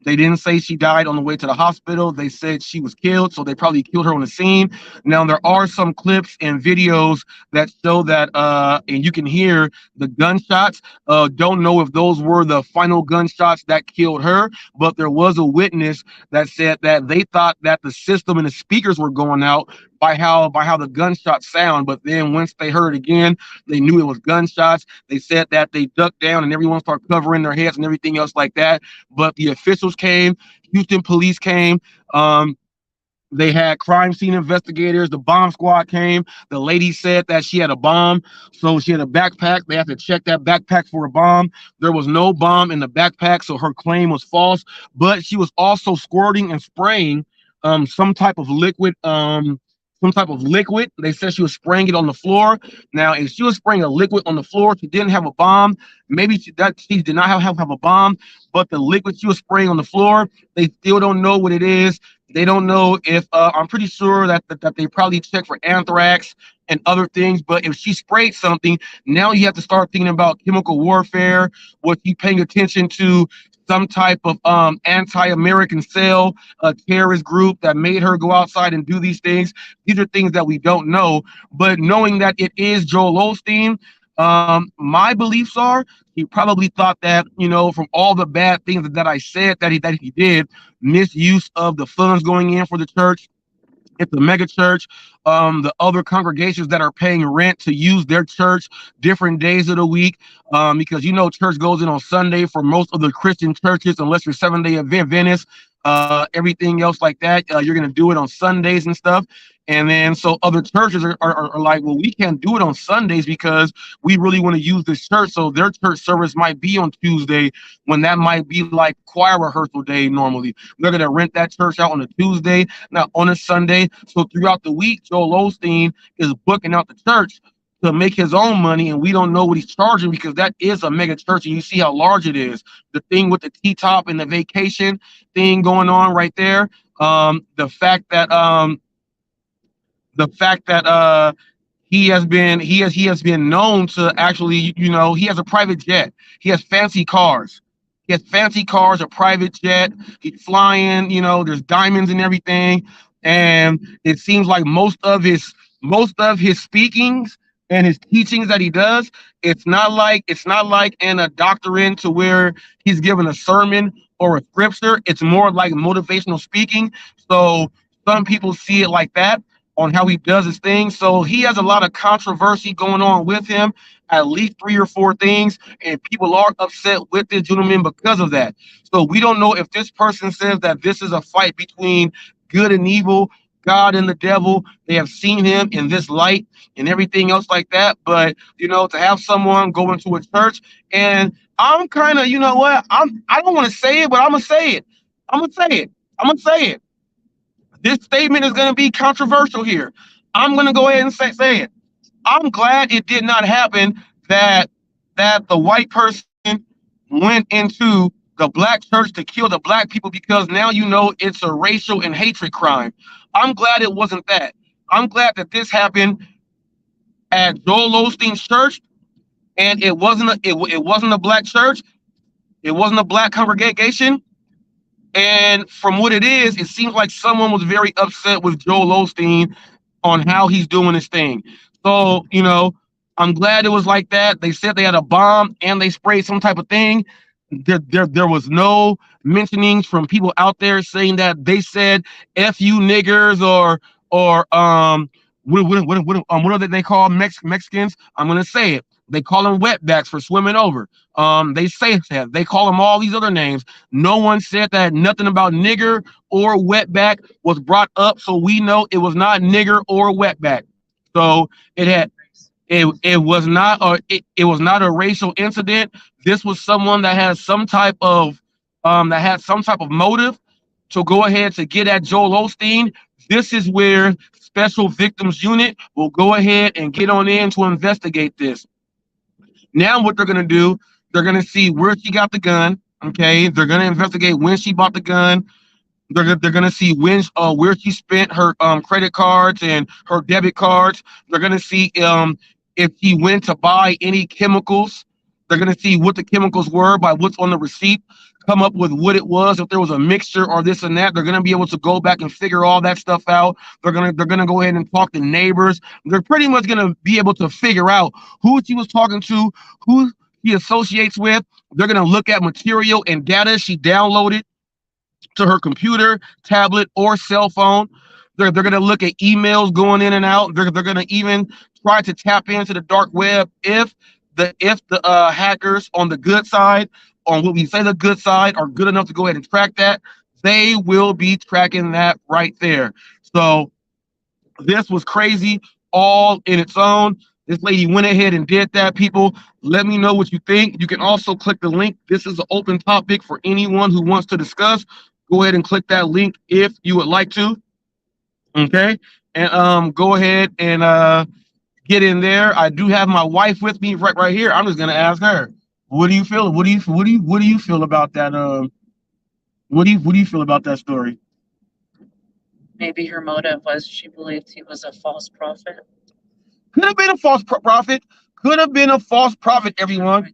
They didn't say she died on the way to the hospital. They said she was killed, so they probably killed her on the scene. Now, there are some clips and videos that show that, and you can hear the gunshots. Don't know if those were the final gunshots that killed her, but there was a witness that said that they thought that the system and the speakers were going out by how the gunshots sound. But then once they heard it again, they knew it was gunshots. They said that they ducked down and everyone started covering their heads and everything else like that. But the officials came, Houston police came. They had crime scene investigators. The bomb squad came. The lady said that she had a bomb. So she had a backpack. They had to check that backpack for a bomb. There was no bomb in the backpack, so her claim was false. But she was also squirting and spraying some type of liquid some type of liquid. They said she was spraying it on the floor. Now, if she was spraying a liquid on the floor, she didn't have a bomb. Maybe she did not have a bomb, but the liquid she was spraying on the floor, they still don't know what it is. They don't know if I'm pretty sure that they probably check for anthrax and other things. But if she sprayed something, now you have to start thinking about chemical warfare. Was she paying attention to some type of anti-American cell, a terrorist group that made her go outside and do these things? These are things that we don't know. But knowing that it is Joel Olsteen, my beliefs are he probably thought that, from all the bad things that I said that he did, misuse of the funds going in for the church. It's a mega church. The other congregations that are paying rent to use their church different days of the week, because church goes in on Sunday for most of the Christian churches, unless you're Seventh-day Adventist. Everything else like that, you're gonna do it on Sundays and stuff. And then so other churches are like, well, we can't do it on Sundays because we really want to use this church. So their church service might be on Tuesday when that might be like choir rehearsal day normally. They're going to rent that church out on a Tuesday, not on a Sunday. So throughout the week, Joel Olsteen is booking out the church to make his own money, and we don't know what he's charging because that is a mega church, and you see how large it is. The thing with the T-top and the vacation thing going on right there. The fact that he has been known to actually, he has a private jet. He has fancy cars. He has fancy cars, a private jet. He's flying, there's diamonds and everything. And it seems like most of his speakings and his teachings that he does, it's not like in a doctrine to where he's given a sermon or a scripture. It's more like motivational speaking. So some people see it like that on how he does his thing. So he has a lot of controversy going on with him, at least 3 or 4 things, and people are upset with this gentleman because of that. So we don't know if this person says that this is a fight between good and evil, God and the devil. They have seen him in this light and everything else like that. But, to have someone go into a church, and I'm kind of, I don't want to say it, but I'm going to say it. I'm going to say it. This statement is going to be controversial here. I'm going to go ahead and say it. I'm glad it did not happen that the white person went into the black church to kill the black people, because now it's a racial and hatred crime. I'm glad it wasn't that. I'm glad that this happened at Joel Osteen's church, and it wasn't a black church. It wasn't a black congregation. And from what it is, it seems like someone was very upset with Joel Olsteen on how he's doing his thing. So, I'm glad it was like that. They said they had a bomb and they sprayed some type of thing. There was no mentionings from people out there saying that they said "F you niggers" or what are they call Mexicans? I'm gonna say it. They call them wetbacks for swimming over. They say that. They call them all these other names. No one said that nothing about nigger or wetback was brought up, so we know it was not nigger or wetback. So it was not a racial incident. This was someone that had some type of motive to go ahead to get at Joel Olsteen. This is where Special Victims Unit will go ahead and get on in to investigate this. Now what they're going to do, they're going to see where she got the gun. Okay, they're going to investigate when she bought the gun. They're going to see where she spent her credit cards and her debit cards. They're going to see if she went to buy any chemicals. They're going to see what the chemicals were by what's on the receipt, come up with what it was, if there was a mixture or this and that. They're going to be able to go back and figure all that stuff out. They're going to go ahead and talk to neighbors. They're pretty much going to be able to figure out who she was talking to, who he associates with. They're going to look at material and data she downloaded to her computer, tablet, or cell phone. They're going to look at emails going in and out. They're going to even try to tap into the dark web if the hackers on the good side, on what we say the good side, are good enough to go ahead and track that. They will be tracking that right there. So this was crazy all in its own. This lady went ahead and did that. People, let me know what you think. You can also click the link. This is an open topic for anyone who wants to discuss. Go ahead and click that link if you would like to. Okay. and go ahead and get in there. I do have my wife with me right here. I'm just gonna ask her, what do you feel? What do you feel about that? What do you feel about that story? Maybe her motive was she believed he was a false prophet. Could have been a false prophet. Could have been a false prophet, everyone.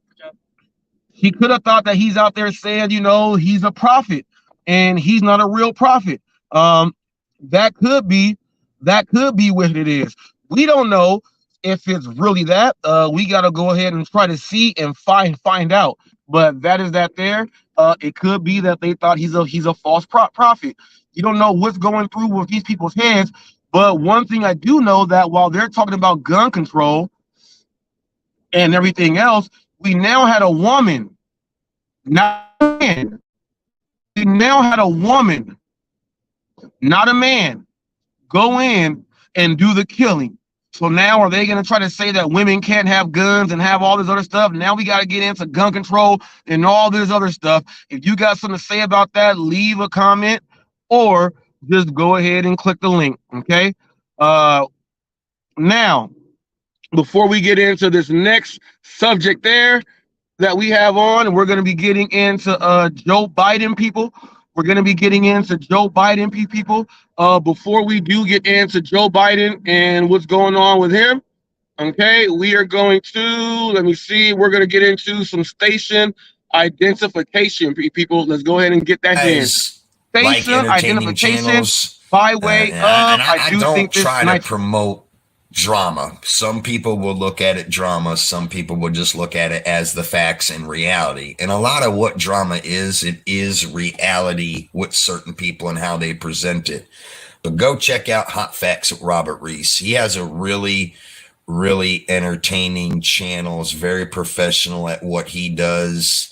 He could have thought that he's out there saying, you know, he's a prophet and he's not a real prophet. That could be what it is. We don't know if it's really that. We got to go ahead and try to see and find out. But that is that there. It could be that they thought he's a false prophet. You don't know what's going through with these people's heads. But one thing I do know, that while they're talking about gun control and everything else, we now had a woman, not a man. We now had a woman, not a man, go in and do the killing. So now are they going to try to say that women can't have guns and have all this other stuff? Now we got to get into gun control and all this other stuff. If you got something to say about that, leave a comment or just go ahead and click the link. Okay. Now, before we get into this next subject there that we have on, and we're going to be getting into Joe Biden, people. We're going to be getting into Joe Biden, people. Before we do get into Joe Biden and what's going on with him, okay, we are going to, let me see, we're going to get into some station identification, people. Let's go ahead and get that in. Station identification channels, by way of, I don't try to promote drama. Some people will look at it drama. Some people will just look at it as the facts and reality. And a lot of what drama is, it is reality with certain people and how they present it. But go check out Hot Facts with Robert Reese. He has a really, really entertaining channel. Is very professional at what he does.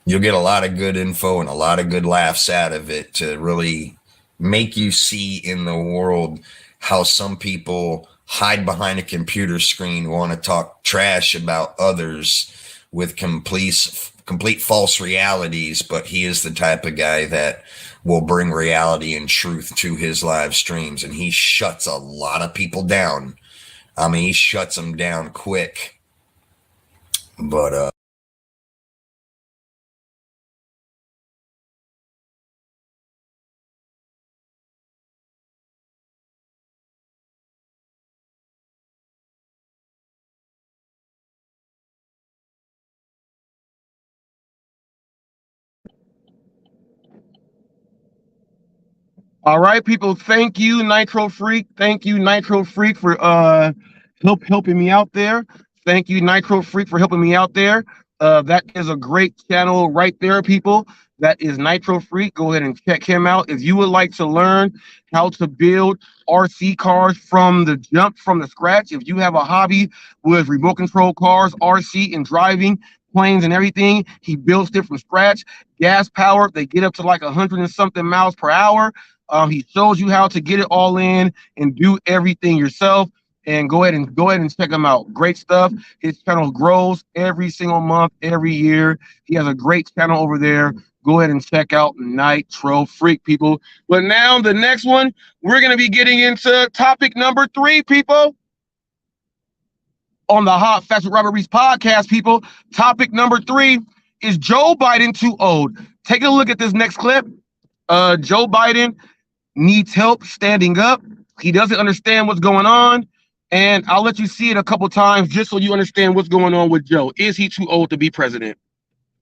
You'll get a lot of good info and a lot of good laughs out of it to really make you see in the world how some people hide behind a computer screen, want to talk trash about others with complete false realities. But he is the type of guy that will bring reality and truth to his live streams. And he shuts a lot of people down. I mean, he shuts them down quick. But, all right, people. Thank you, Nitro Freak. Thank you, Nitro Freak, for helping me out there. Thank you, Nitro Freak, for helping me out there. That is a great channel right there, people. That is Nitro Freak. Go ahead and check him out. If you would like to learn how to build RC cars from the jump, from the scratch, if you have a hobby with remote control cars, RC, and driving planes and everything, he builds it from scratch. Gas powered, they get up to like 100 and something miles per hour. He shows you how to get it all in and do everything yourself. And go ahead and check him out. Great stuff. His channel grows every single month, every year. He has a great channel over there. Go ahead and check out Nitro Freak, people. But now the next one, we're going to be getting into topic number 3, people. On the Hot Facts with Robert Reese podcast, people. Topic number 3 is Joe Biden too old? Take a look at this next clip. Joe Biden needs help standing up. He doesn't understand what's going on. And I'll let you see it a couple times just so you understand what's going on with Joe. Is he too old to be president?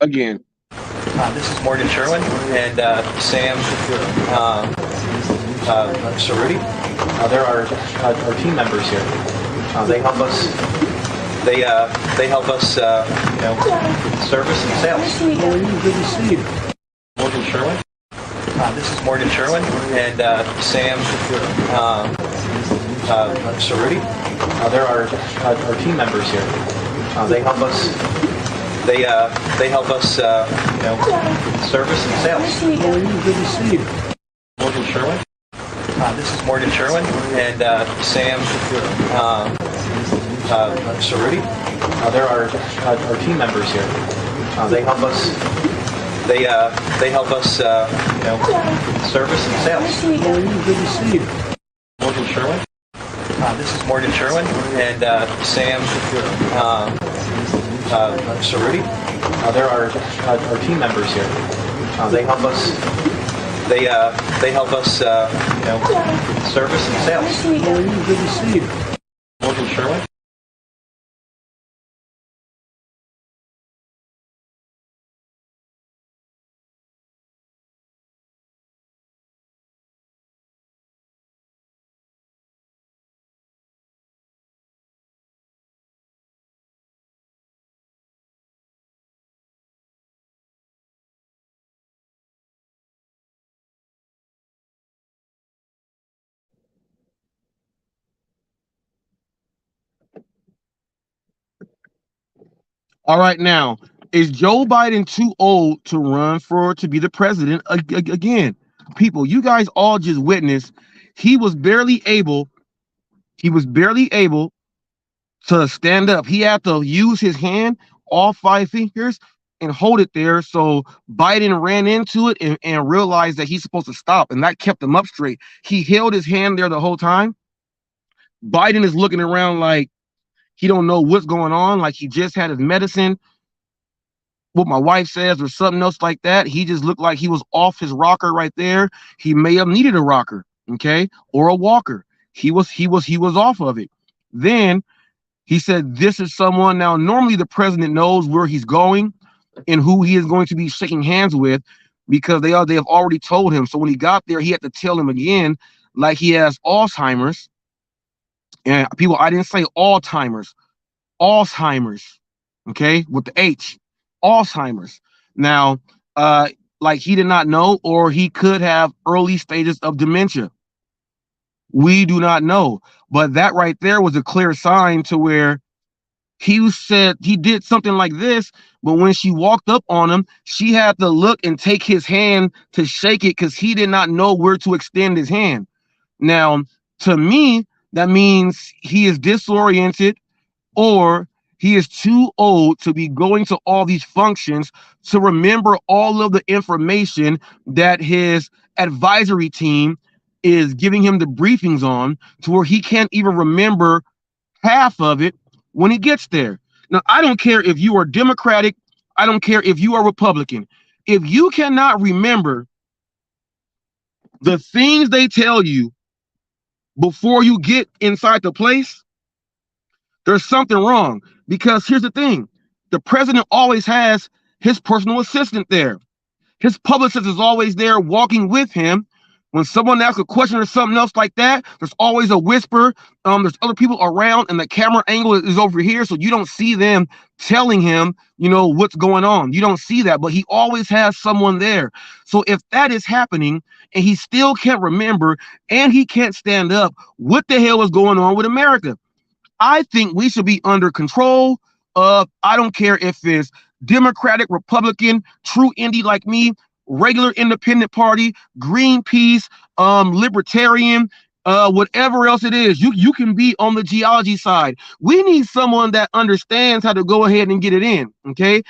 Again. This is Morgan Sherwin and Sam Cerruti. They're our team members here. They help us. They help us, service and sales. Good to see you. Morgan Sherwin. This is Morgan Sherwin and Sam Cerruti. They're our team members here. They help us. They help us, service and sales. Good to see you. Morgan Sherwin. This is Morgan Sherwin and Sam Cerruti. They're our team members here. They help us. they help us service and sales. Good to see you. Morgan Sherwin. This is Morgan Sherwin and Sam Cerruti. They're our team members here. They help us. They help us service and sales. Good to see you. Morgan Sherwin. All right, now, is Joe Biden too old to run to be the president again? People, you guys all just witnessed he was barely able to stand up. He had to use his hand, all 5 fingers, and hold it there. So Biden ran into it and realized that he's supposed to stop, and that kept him up straight. He held his hand there the whole time. Biden is looking around like he don't know what's going on, like he just had his medicine, what my wife says, or something else like that. He just looked like he was off his rocker right there. He may have needed a rocker, okay, or a walker. He was off of it. Then he said, this is someone. Now, normally the president knows where he's going and who he is going to be shaking hands with, because they have already told him. So when he got there, he had to tell him again, like he has Alzheimer's. And people, I didn't say Alzheimer's, Alzheimer's, okay, with the H, Alzheimer's. Now, like he did not know, or he could have early stages of dementia. We do not know, but that right there was a clear sign to where he said he did something like this, but when she walked up on him, she had to look and take his hand to shake it because he did not know where to extend his hand. Now, to me, that means he is disoriented, or he is too old to be going to all these functions to remember all of the information that his advisory team is giving him the briefings on, to where he can't even remember half of it when he gets there. Now, I don't care if you are Democratic, I don't care if you are Republican. If you cannot remember the things they tell you before you get inside the place, there's something wrong. Because here's the thing, the president always has his personal assistant there. His publicist is always there walking with him. When someone asks a question or something else like that, there's always a whisper. There's other people around, and the camera angle is over here, so you don't see them telling him, what's going on. You don't see that, but he always has someone there. So if that is happening and he still can't remember and he can't stand up, what the hell is going on with America? I think we should be under control of, I don't care if it's Democratic, Republican, true indie like me, regular independent party, Greenpeace, libertarian, whatever else it is. You can be on the geology side. We need someone that understands how to go ahead and get it in, okay?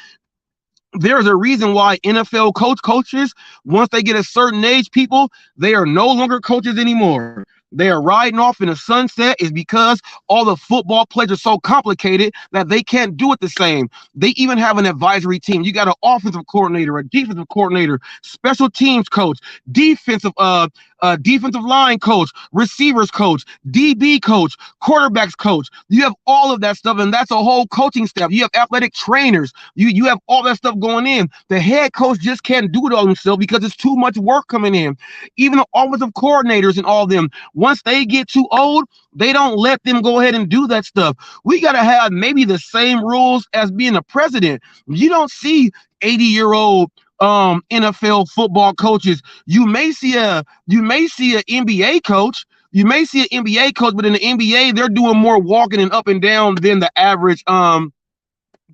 There's a reason why NFL coaches, once they get a certain age, people, they are no longer coaches anymore. They are riding off in a sunset, is because all the football plays are so complicated that they can't do it the same. They even have an advisory team. You got an offensive coordinator, a defensive coordinator, special teams coach, defensive line coach, receivers coach, DB coach, quarterbacks coach. You have all of that stuff, and that's a whole coaching staff. You have athletic trainers. You have all that stuff going in. The head coach just can't do it all himself because it's too much work coming in. Even the offensive coordinators and all of them, once they get too old, they don't let them go ahead and do that stuff. We got to have maybe the same rules as being a president. You don't see 80-year-old NFL football coaches. You may see an NBA coach. You may see an NBA coach, but in the NBA, they're doing more walking and up and down than the average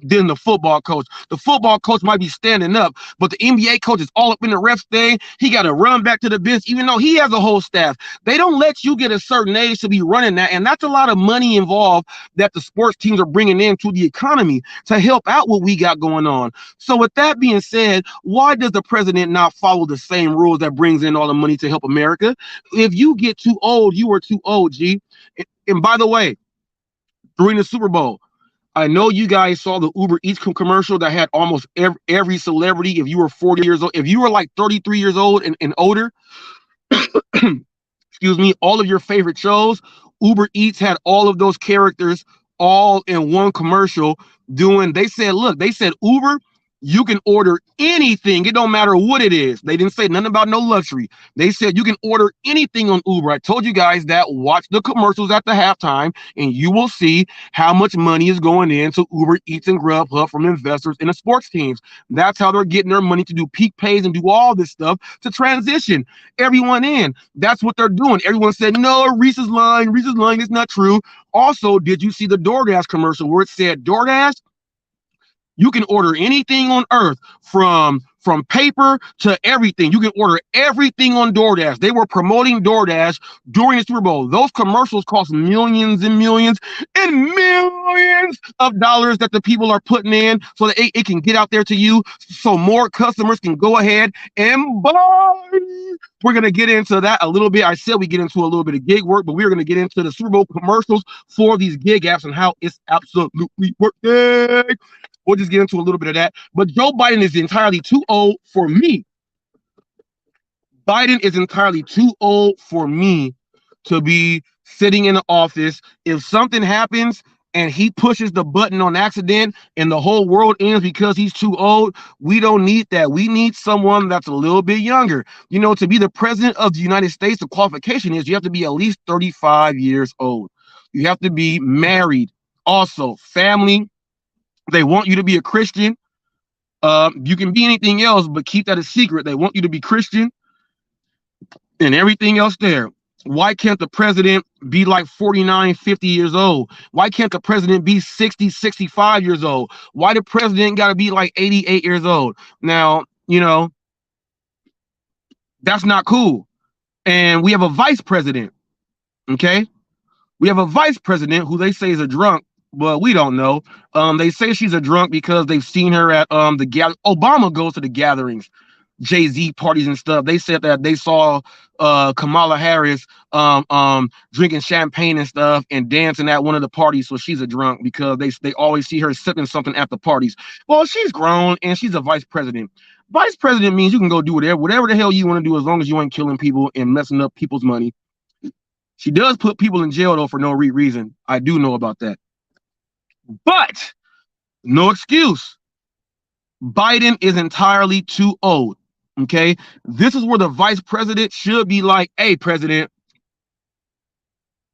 than the football coach. The football coach might be standing up, but the NBA coach is all up in the refs thing. He got to run back to the bench, even though he has a whole staff. They don't let you get a certain age to be running that, and that's a lot of money involved that the sports teams are bringing into the economy to help out what we got going on. So with that being said, why does the president not follow the same rules that brings in all the money to help America? If you get too old, you are too old, G. And by the way, during the Super Bowl, I know you guys saw the Uber Eats commercial that had almost every celebrity. If you were 40 years old, if you were like 33 years old and older, excuse me, all of your favorite shows, Uber Eats had all of those characters all in one commercial doing, they said, look, they said, Uber, you can order anything. It don't matter what it is. They didn't say nothing about no luxury. They said you can order anything on Uber. I told you guys that. Watch the commercials at the halftime, and you will see how much money is going into Uber Eats and Grubhub from investors in the sports teams. That's how they're getting their money to do peak pays and do all this stuff to transition everyone in. That's what they're doing. Everyone said, no, Reese is lying. Reese is lying. It's not true. Also, did you see the DoorDash commercial where it said, DoorDash, you can order anything on earth, from paper to everything. You can order everything on DoorDash. They were promoting DoorDash during the Super Bowl. Those commercials cost millions and millions and millions of dollars that the people are putting in so that it can get out there to you, so more customers can go ahead and buy. We're going to get into that a little bit. I said we get into a little bit of gig work, but we're going to get into the Super Bowl commercials for these gig apps and how it's absolutely working. We'll just get into a little bit of that. But Joe Biden is entirely too old for me. Biden is entirely too old for me to be sitting in the office. If something happens and he pushes the button on accident and the whole world ends because he's too old, we don't need that. We need someone that's a little bit younger. You know, to be the president of the United States, the qualification is you have to be at least 35 years old. You have to be married. Also, family. They want you to be a Christian. You can be anything else, but keep that a secret. They want you to be Christian and everything else there. Why can't the president be like 49, 50 years old? Why can't the president be 60, 65 years old? Why the president got to be like 88 years old? Now, you know, that's not cool. And we have a vice president, okay? We have a vice president who they say is a drunk. But we don't know. They say she's a drunk because they've seen her at the gather. Obama goes to the gatherings, Jay-Z parties and stuff. They said that they saw Kamala Harris drinking champagne and stuff and dancing at one of the parties. So she's a drunk because they always see her sipping something at the parties. Well, she's grown and she's a vice president. Vice president means you can go do whatever the hell you want to do as long as you ain't killing people and messing up people's money. She does put people in jail though for no reason. I do know about that. But no excuse. Biden is entirely too old. Okay. This is where the vice president should be like, hey, president,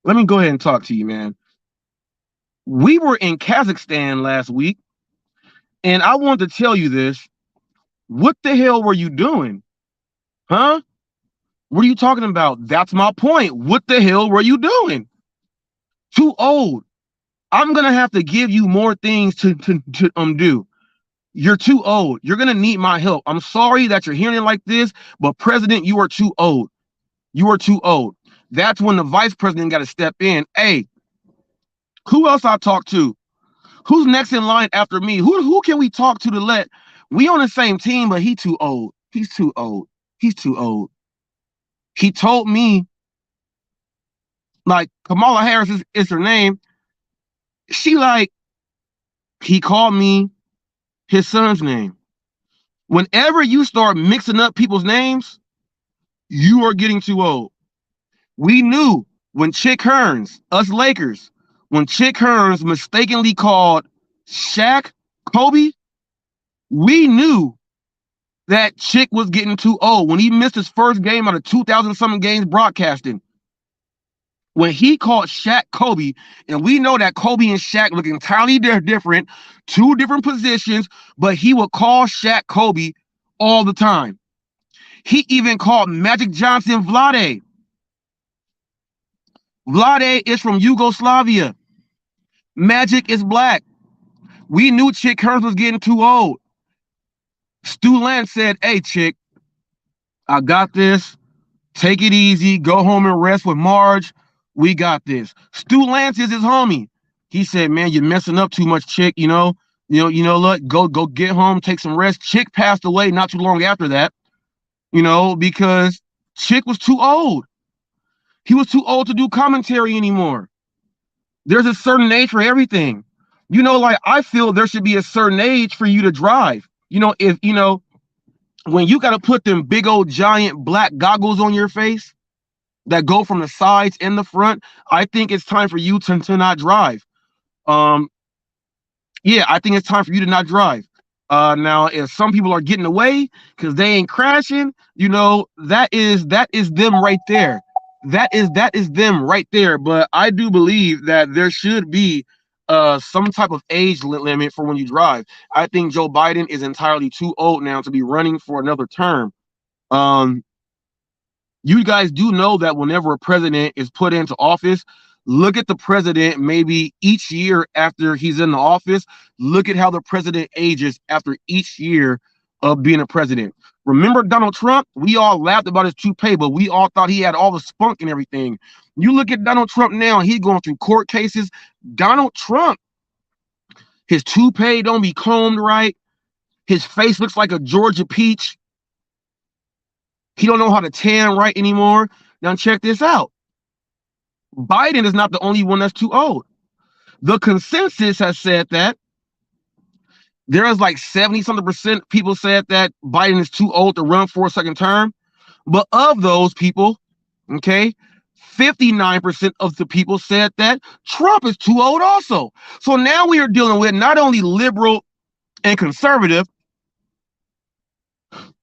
let me go ahead and talk to you, man. We were in Kazakhstan last week, and I want to tell you this. What the hell were you doing? Huh? What are you talking about? That's my point. What the hell were you doing? Too old. I'm going to have to give you more things to do. You're too old. You're going to need my help. I'm sorry that you're hearing it like this, but president, you are too old. You are too old. That's when the vice president got to step in. Hey, who else I talk to? Who's next in line after me? Who can we talk to let? We on the same team, but he too old. He's too old. He's too old. He told me, like, Kamala Harris is her name. He called me his son's name. Whenever you start mixing up people's names, you are getting too old. We knew when Chick Hearns, us Lakers, when Chick Hearns mistakenly called Shaq Kobe, we knew that Chick was getting too old. When he missed his first game out of 2,000-something games broadcasting, when he called Shaq Kobe, and we know that Kobe and Shaq look entirely different, two different positions, but he would call Shaq Kobe all the time. He even called Magic Johnson Vlade. Vlade is from Yugoslavia. Magic is black. We knew Chick Kearns was getting too old. Stu Lance said, hey, Chick, I got this. Take it easy. Go home and rest with Marge. We got this. Stu Lance is his homie. He said, man, you're messing up too much, Chick. Look, go get home, take some rest. Chick passed away not too long after that, because Chick was too old. He was too old to do commentary anymore. There's a certain age for everything. I feel there should be a certain age for you to drive. When you got to put them big old giant black goggles on your face that go from the sides and the front, I think it's time for you to not drive. Yeah, I think it's time for you to not drive. Now, if some people are getting away because they ain't crashing, that is them right there. That is them right there. But I do believe that there should be some type of age limit for when you drive. I think Joe Biden is entirely too old now to be running for another term. You guys do know that whenever a president is put into office, look at the president maybe each year after he's in the office. Look at how the president ages after each year of being a president. Remember Donald Trump? We all laughed about his toupee, but we all thought he had all the spunk and everything. You look at Donald Trump now, he's going through court cases. Donald Trump, his toupee don't be combed right. His face looks like a Georgia peach. He don't know how to tan right anymore. Now check this out. Biden is not the only one that's too old. The consensus has said that there is like 70-something% people said that Biden is too old to run for a second term. But of those people, okay, 59% of the people said that Trump is too old also. So now we are dealing with not only liberal and conservative,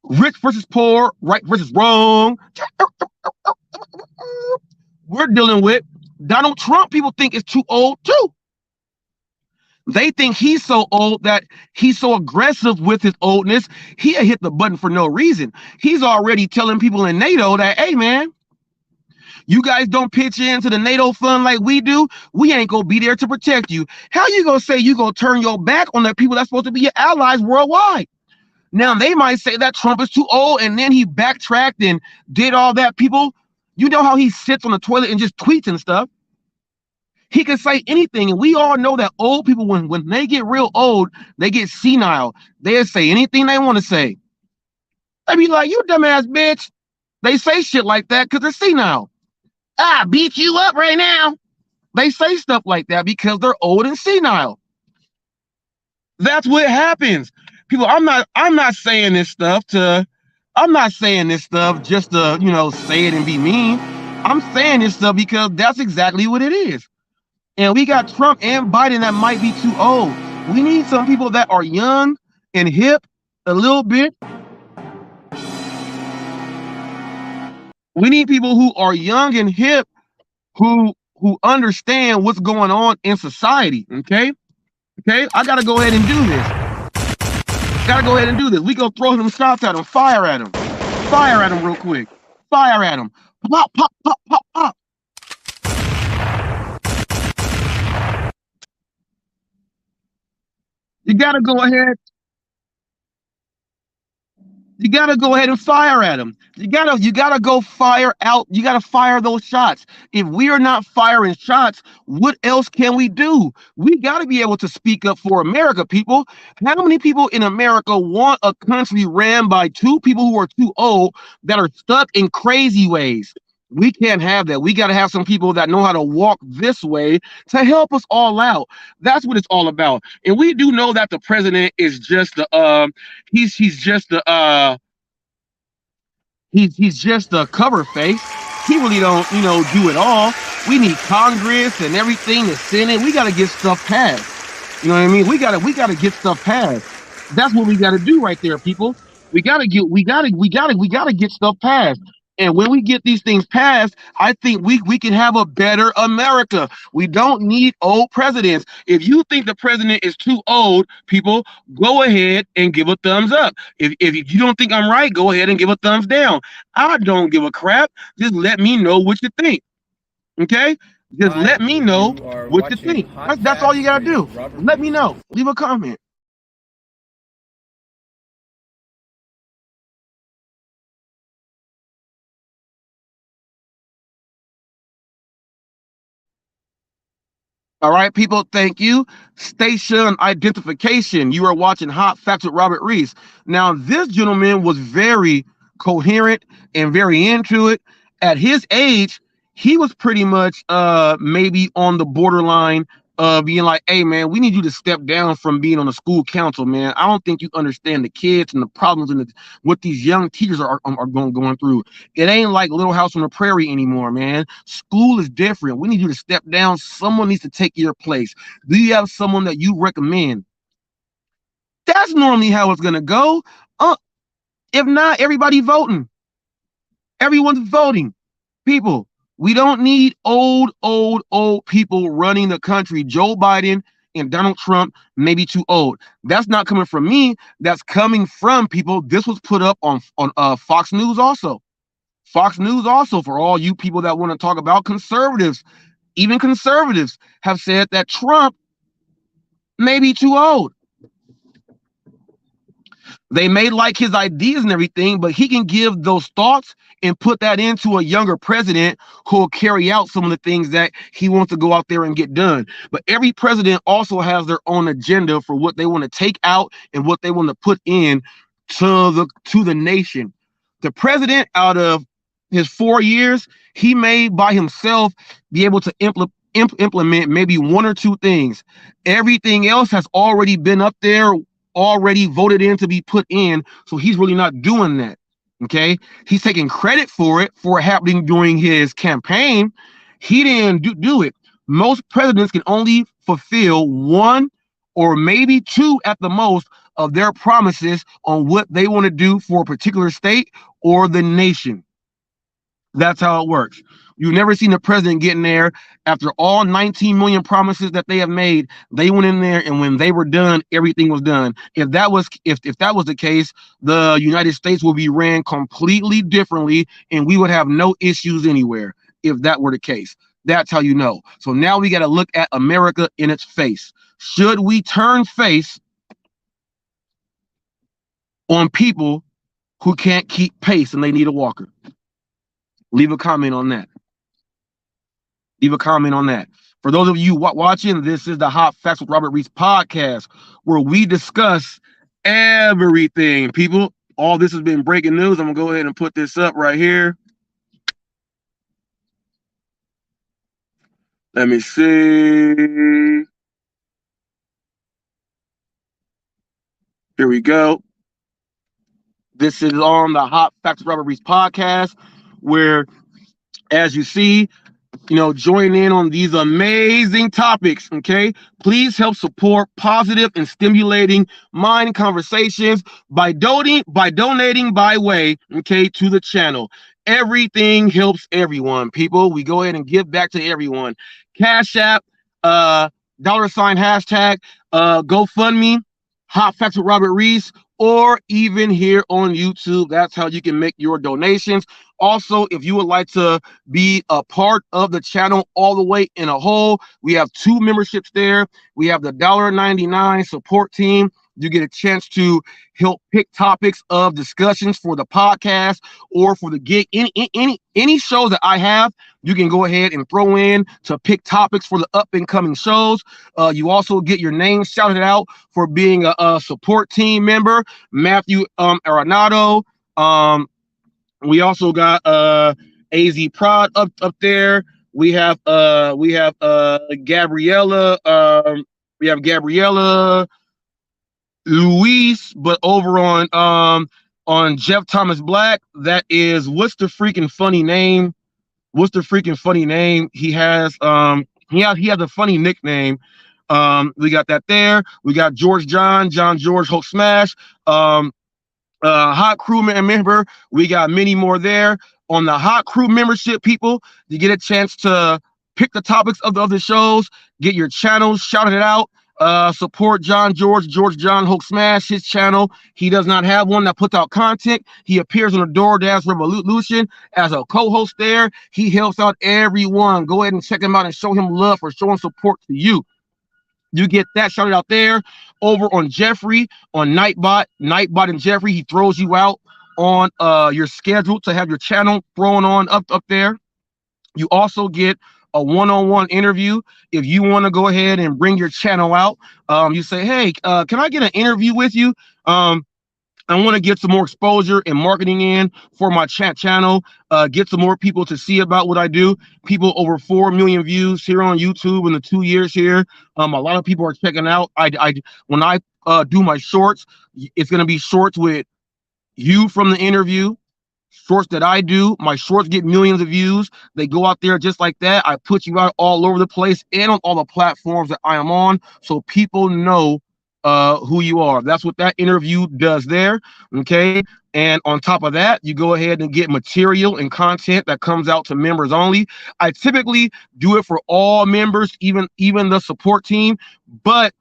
rich versus poor, right versus wrong. We're dealing with Donald Trump. People think is too old too. They think he's so old that he's so aggressive with his oldness. He hit the button for no reason. He's already telling people in NATO that, hey man, you guys don't pitch into the NATO fund like we do. We ain't gonna be there to protect you. How you gonna say you gonna turn your back on the people that's supposed to be your allies worldwide? Now they might say that Trump is too old, and then he backtracked and did all that. People, you know how he sits on the toilet and just tweets and stuff. He can say anything, and we all know that old people, when they get real old, they get senile. They'll say anything they want to say. They be like, you dumbass bitch. They say shit like that because they're senile. I beat you up right now. They say stuff like that because they're old and senile. That's what happens. People, I'm not saying this stuff just to, say it and be mean. I'm saying this stuff because that's exactly what it is. And we got Trump and Biden that might be too old. We need some people that are young and hip a little bit. We need people who are young and hip who understand what's going on in society. Okay? I gotta go ahead and do this. We go throw some shots at him, fire at him real quick. Fire at him. Pop, pop, pop, pop, pop. You gotta go ahead and fire at him. You gotta go fire out. You gotta fire those shots. If we are not firing shots, what else can we do? We gotta be able to speak up for America, people. How many people in America want a country ran by two people who are too old that are stuck in crazy ways? We can't have that. We got to have some people that know how to walk this way to help us all out. That's what it's all about. And we do know that the president is just he's just the cover face. He really don't, do it all. We need Congress and everything, the Senate. We got to get stuff passed. You know what I mean? We got to get stuff passed. That's what we got to do right there, people. We got to get stuff passed. And when we get these things passed, I think we can have a better America. We don't need old presidents. If you think the president is too old, people, go ahead and give a thumbs up. If you don't think I'm right, go ahead and give a thumbs down. I don't give a crap. Just let me know what you think. Okay? Just Hi, let me know you are what you watching think. Hot That's all Facts you gotta with do. Robert Let me know. Leave a comment. All right, people, thank you. Station identification. You are watching Hot Facts with Robert Reese. Now, this gentleman was very coherent and very into it. At his age, he was pretty much maybe on the borderline of being like, hey, man, we need you to step down from being on the school council, man. I don't think you understand the kids and the problems and what these young teachers are going through. It ain't like Little House on the Prairie anymore, man. School is different. We need you to step down. Someone needs to take your place. Do you have someone that you recommend? That's normally how it's gonna go. If not, everybody voting. Everyone's voting. People, we don't need old people running the country. Joe Biden and Donald Trump may be too old. That's not coming from me. That's coming from people. This was put up on Fox News also. Fox News also, for all you people that want to talk about conservatives. Even conservatives have said that Trump may be too old. They may like his ideas and everything, but he can give those thoughts and put that into a younger president who will carry out some of the things that he wants to go out there and get done. But every president also has their own agenda for what they want to take out and what they want to put in to the nation. The president, out of his 4 years, he may by himself be able to implement maybe one or two things. Everything else has already been up there, already voted in to be put in, so he's really not doing that. Okay, he's taking credit for it for happening during his campaign. He didn't do it. Most presidents can only fulfill one or maybe two at the most of their promises on what they want to do for a particular state or the nation. That's how it works. You've never seen the president get in there after all 19 million promises that they have made. They went in there, and when they were done, everything was done. If that was the case, the United States would be ran completely differently, and we would have no issues anywhere. If that were the case, that's how you know. So now we got to look at America in its face. Should we turn face on people who can't keep pace and they need a walker? Leave a comment on that. Leave a comment on that. For those of you watching, this is the Hot Facts with Robert Reese podcast, where we discuss everything, people. All this has been breaking news. I'm going to go ahead and put this up right here. Let me see. Here we go. This is on the Hot Facts with Robert Reese podcast, where, as you see, join in on these amazing topics, okay? Please help support positive and stimulating mind conversations by donating by way, okay, to the channel. Everything helps everyone, people. We go ahead and give back to everyone. Cash App, $, hashtag, GoFundMe, Hot Facts with Robert Reese, or even here on YouTube. That's how you can make your donations. Also, if you would like to be a part of the channel all the way in a whole, we have 2 memberships there. We have the $1.99 support team. You get a chance to help pick topics of discussions for the podcast or for the gig. Any show that I have, you can go ahead and throw in to pick topics for the up and coming shows. You also get your name shouted out for being a support team member. Matthew Arenado. We also got AZ Prod up there. We have Gabriella. We have Gabriella Luis, but over on Jeff Thomas Black, that is what's the freaking funny name? He has he has a funny nickname. We got that there. We got George George Hulk Smash. Hot Crew member. We got many more there. On the Hot Crew membership, people, you get a chance to pick the topics of the other shows, get your channels shouted out. Support George John Hulk Smash, his channel. He does not have one that puts out content. He appears on the DoorDash Revolution as a co-host there. He helps out everyone. Go ahead and check him out and show him love for showing support to you. You get that shouted out there. Over on Jeffrey, on Nightbot and Jeffrey, he throws you out on your schedule to have your channel thrown on up there. You also get a one-on-one interview. If you want to go ahead and bring your channel out, you say, hey, can I get an interview with you? I want to get some more exposure and marketing in for my channel, get some more people to see about what I do. People over 4 million views here on YouTube in the 2 years here. A lot of people are checking out. When I do my shorts, it's going to be shorts with you from the interview. Shorts that I do, my shorts get millions of views. They go out there just like that. I put you out all over the place and on all the platforms that I am on, so people know who you are. That's what that interview does there. Okay. And on top of that, you go ahead and get material and content that comes out to members only. I typically do it for all members, even the support team, but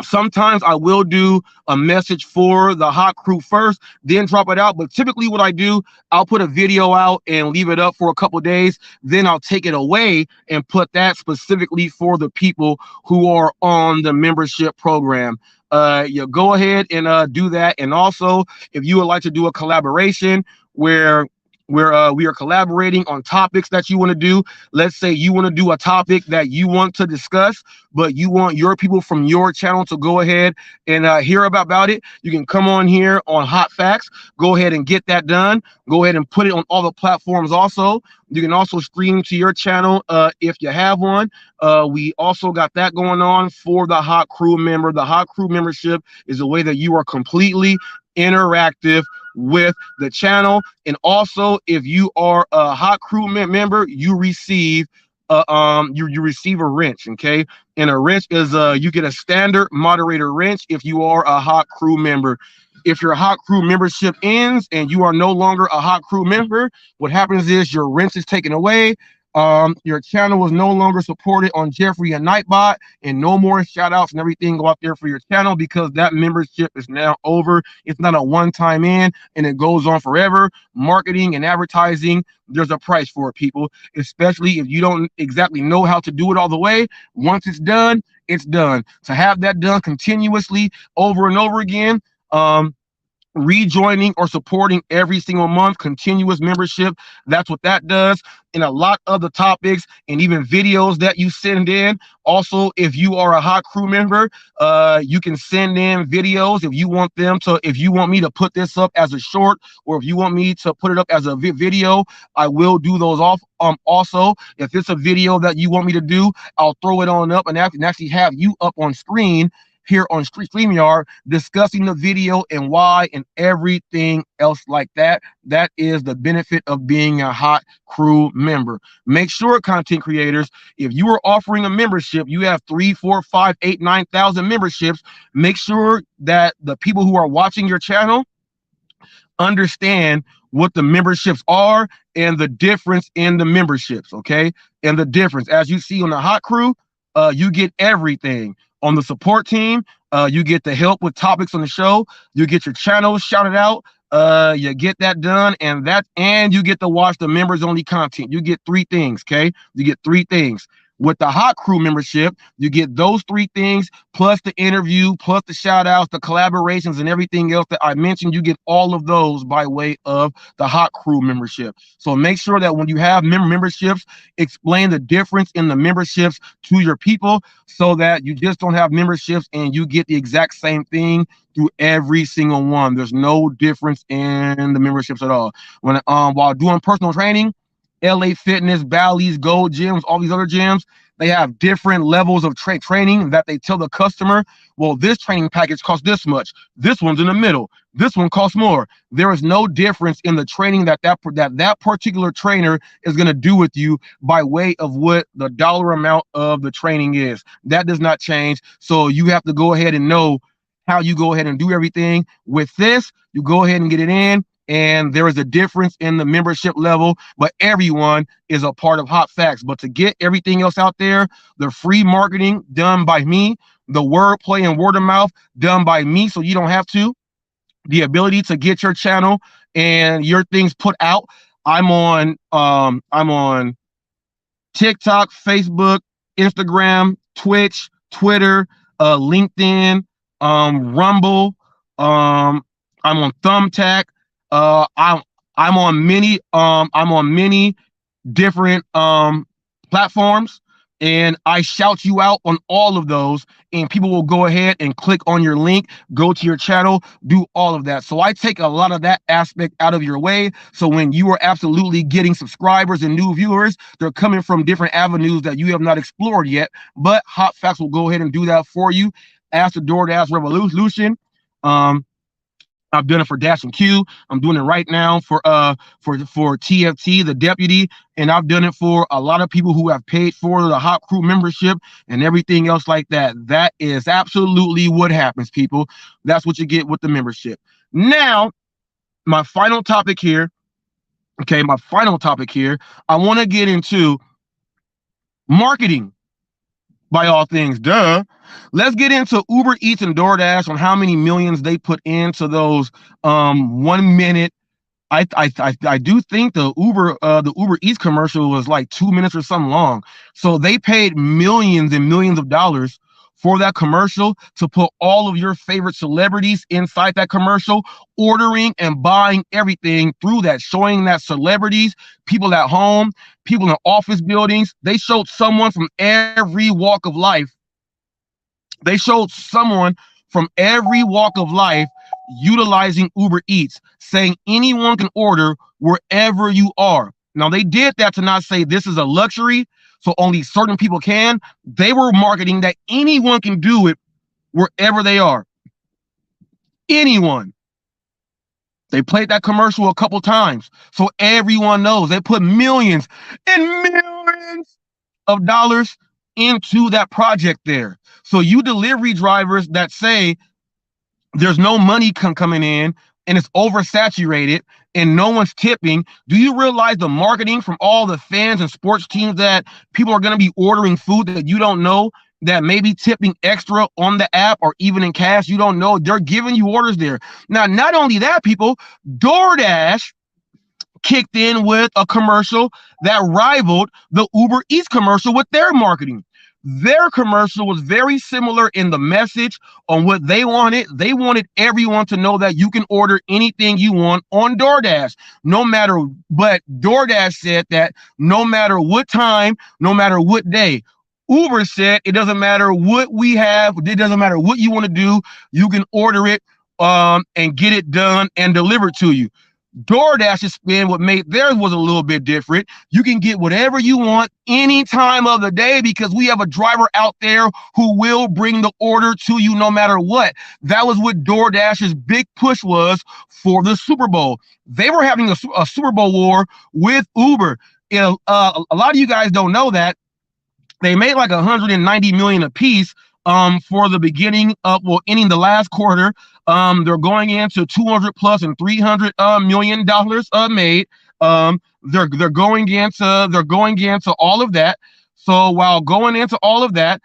sometimes I will do a message for the hot crew first, then drop it out. But typically what I do, I'll put a video out and leave it up for a couple days. Then I'll take it away and put that specifically for the people who are on the membership program. You go ahead and do that. And also, if you would like to do a collaboration where we are collaborating on topics that you want to do. Let's say you want to do a topic that you want to discuss, but you want your people from your channel to go ahead and hear about it. You can come on here on HotFacts, go ahead and get that done. Go ahead and put it on all the platforms also. You can also stream to your channel if you have one. We also got that going on for the Hot Crew member. The Hot Crew membership is a way that you are completely interactive with the channel. And also, if you are a Hot Crew member, you receive you receive a wrench. Okay, and a wrench is you get a standard moderator wrench if you are a Hot Crew member. If your Hot Crew membership ends and you are no longer a Hot Crew member, what happens is your wrench is taken away. Your channel is no longer supported on Jeffrey and Nightbot, and no more shout outs and everything go out there for your channel because that membership is now over. It's not a one-time in and it goes on forever. Marketing and advertising, there's a price for it, people, especially if you don't exactly know how to do it all the way. Once it's done, it's done. To have that done continuously over and over again, rejoining or supporting every single month, continuous membership, that's what that does. And a lot of the topics and even videos that you send in. Also, if you are a Hot Crew member, you can send in videos if you want me to put this up as a short, or if you want me to put it up as a video, I will do those off. Also, if it's a video that you want me to do, I'll throw it on up and actually have you up on screen here on StreamYard discussing the video and why and everything else like that. That is the benefit of being a Hot Crew member. Make sure, content creators, if you are offering a membership, you have 3, 4, 5, 8, 9,000 memberships. Make sure that the people who are watching your channel understand what the memberships are and the difference in the memberships. Okay, and the difference, as you see on the Hot Crew, you get everything. On the support team, you get the help with topics on the show. You get your channel shouted out. You get that done, and you get to watch the members only content. You get 3 things. Okay, you get 3 things. With the Hot Crew membership, you get those 3 things, plus the interview, plus the shout outs, the collaborations, and everything else that I mentioned. You get all of those by way of the Hot Crew membership. So make sure that when you have memberships, explain the difference in the memberships to your people so that you just don't have memberships and you get the exact same thing through every single one. There's no difference in the memberships at all. When while doing personal training, LA Fitness, Bally's, Gold Gyms, all these other gyms, they have different levels of training that they tell the customer, well, this training package costs this much. This one's in the middle. This one costs more. There is no difference in the training that particular trainer is going to do with you by way of what the dollar amount of the training is. That does not change. So you have to go ahead and know how you go ahead and do everything. With this, you go ahead and get it in. And there is a difference in the membership level, but everyone is a part of HotFacts. But to get everything else out there, the free marketing done by me, the wordplay and word of mouth done by me, so you don't have to. The ability to get your channel and your things put out. I'm on TikTok, Facebook, Instagram, Twitch, Twitter, LinkedIn, Rumble. I'm on Thumbtack. I'm on many different platforms, and I shout you out on all of those, and people will go ahead and click on your link, go to your channel, do all of that. So I take a lot of that aspect out of your way. So when you are absolutely getting subscribers and new viewers, they're coming from different avenues that you have not explored yet, but Hot Facts will go ahead and do that for you. Ask the DoorDash Revolution. I've done it for Dash and Q. I'm doing it right now for TFT, the deputy, and I've done it for a lot of people who have paid for the Hot Crew membership and everything else like that. That is absolutely what happens, people. That's what you get with the membership. Now, my final topic here. Okay, my final topic here. I want to get into marketing. By all things, duh. Let's get into Uber Eats and DoorDash on how many millions they put into those 1 minute. I do think the Uber Eats commercial was like 2 minutes or something long. So they paid millions and millions of dollars for that commercial to put all of your favorite celebrities inside that commercial, ordering and buying everything through that, showing that celebrities, people at home, people in office buildings, they showed someone from every walk of life. They showed someone from every walk of life utilizing Uber Eats, saying anyone can order wherever you are. Now, they did that to not say this is a luxury, so only certain people can. They were marketing that anyone can do it wherever they are. Anyone. They played that commercial a couple times, so everyone knows. They put millions and millions of dollars into that project there. So you delivery drivers that say there's no money coming in and it's oversaturated and no one's tipping, do you realize the marketing from all the fans and sports teams that people are going to be ordering food that you don't know, that may be tipping extra on the app or even in cash? You don't know. They're giving you orders there. Now, not only that, people, DoorDash kicked in with a commercial that rivaled the Uber Eats commercial with their marketing. Their commercial was very similar in the message on what they wanted. They wanted everyone to know that you can order anything you want on DoorDash, but DoorDash said that no matter what time, no matter what day. Uber said it doesn't matter what we have, it doesn't matter what you want to do, you can order it and get it done and delivered to you. DoorDash's spin, what made theirs was a little bit different. You can get whatever you want any time of the day because we have a driver out there who will bring the order to you no matter what. That was what DoorDash's big push was for the Super Bowl. They were having a Super Bowl war with Uber. A lot of you guys don't know that. They made like 190 million a piece for the beginning of, ending the last quarter. They're going into 200 plus and 300 million dollars made. They're going into all of that. So while going into all of that,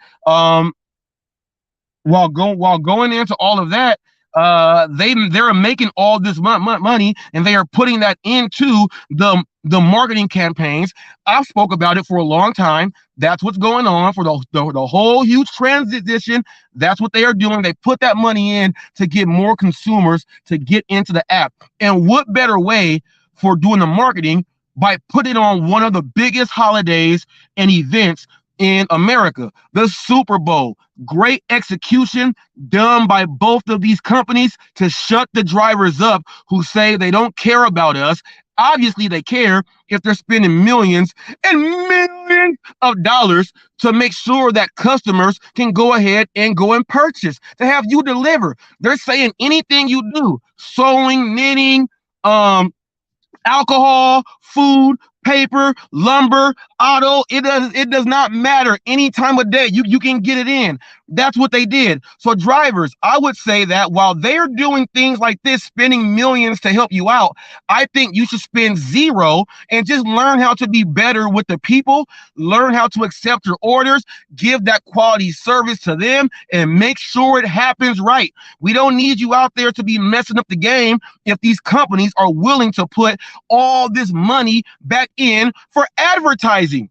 they're making all this money, and they are putting that into the marketing campaigns. I've spoke about it for a long time. That's what's going on for the whole huge transition. That's what they are doing. They put that money in to get more consumers to get into the app. And what better way for doing the marketing by putting on one of the biggest holidays and events in America, the Super Bowl. Great execution done by both of these companies to shut the drivers up who say they don't care about us. Obviously, they care if they're spending millions and millions of dollars to make sure that customers can go ahead and go and purchase, to have you deliver. They're saying anything you do, sewing, knitting, alcohol, food, paper, lumber, auto, it does not matter. Any time of day, you can get it in. That's what they did. So drivers, I would say that while they're doing things like this, spending millions to help you out, I think you should spend zero and just learn how to be better with the people, learn how to accept your orders, give that quality service to them, and make sure it happens right. We don't need you out there to be messing up the game if these companies are willing to put all this money back in for advertising.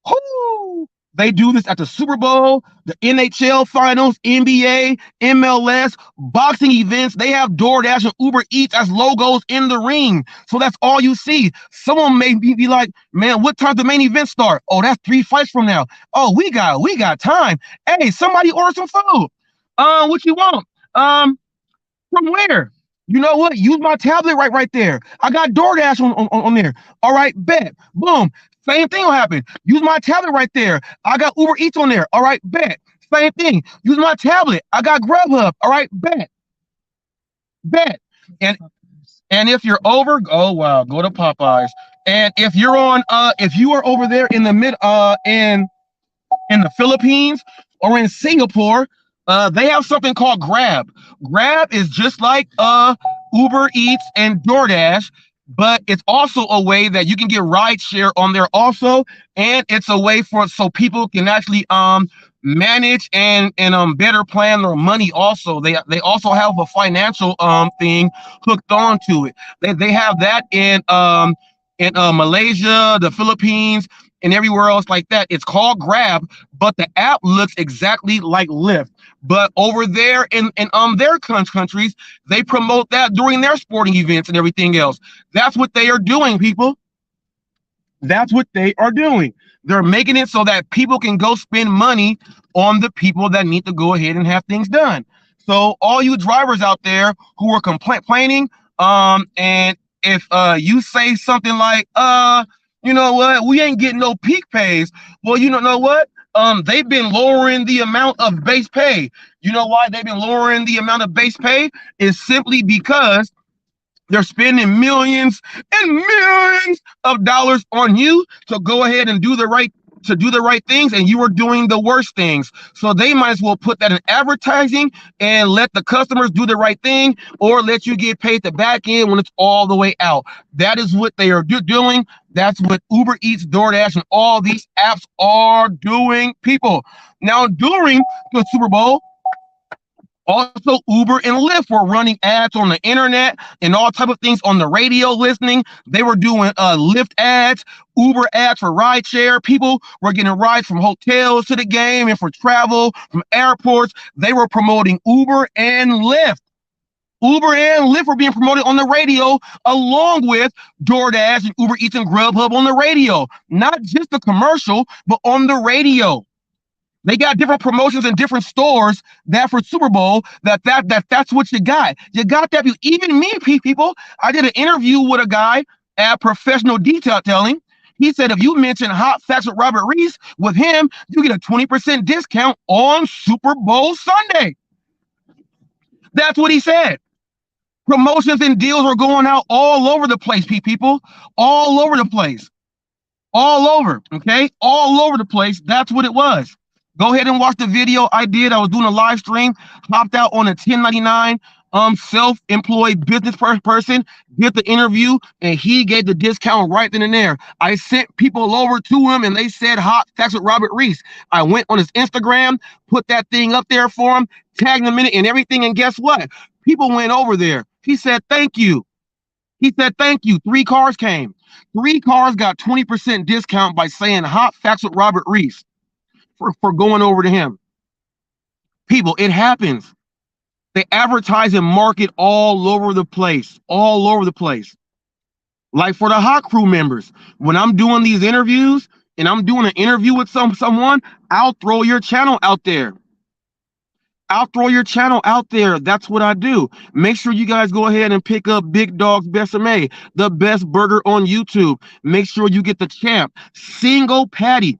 Whoo! They do this at the Super Bowl, the NHL finals, NBA, MLS, boxing events. They have DoorDash and Uber Eats as logos in the ring. So that's all you see. Someone may be like, man, what time's the main event start? Oh, that's 3 fights from now. Oh, we got time. Hey, somebody order some food. What you want? From where? You know what? Use my tablet right there. I got DoorDash on there. All right, bet. Boom. Same thing will happen. Use my tablet right there. I got Uber Eats on there. All right, bet. Same thing. Use my tablet. I got Grubhub. All right, bet. Bet. And if you're over, oh wow, go to Popeyes. And if you're on, if you are over there in the in the Philippines or in Singapore, they have something called Grab. Grab is just like Uber Eats and DoorDash, but it's also a way that you can get ride share on there also, and it's a way so people can actually manage and better plan their money also. They also have a financial thing hooked onto it. They have that in Malaysia, the Philippines, and everywhere else like that. It's called Grab, but the app looks exactly like Lyft. But over there in their countries, they promote that during their sporting events and everything else. That's what they are doing, people. That's what they are doing. They're making it so that people can go spend money on the people that need to go ahead and have things done. So all you drivers out there who are complaining, and if you say something like, you know what, we ain't getting no peak pays. Well, you know what? They've been lowering the amount of base pay. You know why they've been lowering the amount of base pay? Is simply because they're spending millions and millions of dollars on you to go ahead and do the right things, and you are doing the worst things. So they might as well put that in advertising and let the customers do the right thing, or let you get paid the back end when it's all the way out. That is what they are doing. That's what Uber Eats, DoorDash, and all these apps are doing, people. Now, during the Super Bowl, also, Uber and Lyft were running ads on the internet and all type of things on the radio listening. They were doing Lyft ads, Uber ads for rideshare. People were getting rides from hotels to the game and for travel from airports. They were promoting Uber and Lyft. Uber and Lyft were being promoted on the radio along with DoorDash and Uber Eats and Grubhub on the radio. Not just the commercial, but on the radio. They got different promotions in different stores that for Super Bowl, that's what you got. You got that. Even me, people, I did an interview with a guy at Professional Detailing. He said, if you mention Hot Facts with Robert Reese with him, you get a 20% discount on Super Bowl Sunday. That's what he said. Promotions and deals are going out all over the place, people. All over the place. All over, okay? All over the place. That's what it was. Go ahead and watch the video I did. I was doing a live stream, hopped out on a 1099 self-employed business person, did the interview, and he gave the discount right then and there. I sent people over to him, and they said Hot Facts with Robert Reese. I went on his Instagram, put that thing up there for him, tagged him in it and everything, and guess what? People went over there. He said, thank you. He said, thank you. 3 cars came. 3 cars got 20% discount by saying Hot Facts with Robert Reese. For going over to him. People, it happens. They advertise and market all over the place. All over the place. Like for the Hot Crew members, when I'm doing these interviews and I'm doing an interview with someone, I'll throw your channel out there. I'll throw your channel out there. That's what I do. Make sure you guys go ahead and pick up Big Dog's Besame, the best burger on YouTube. Make sure you get the champ. Single patty.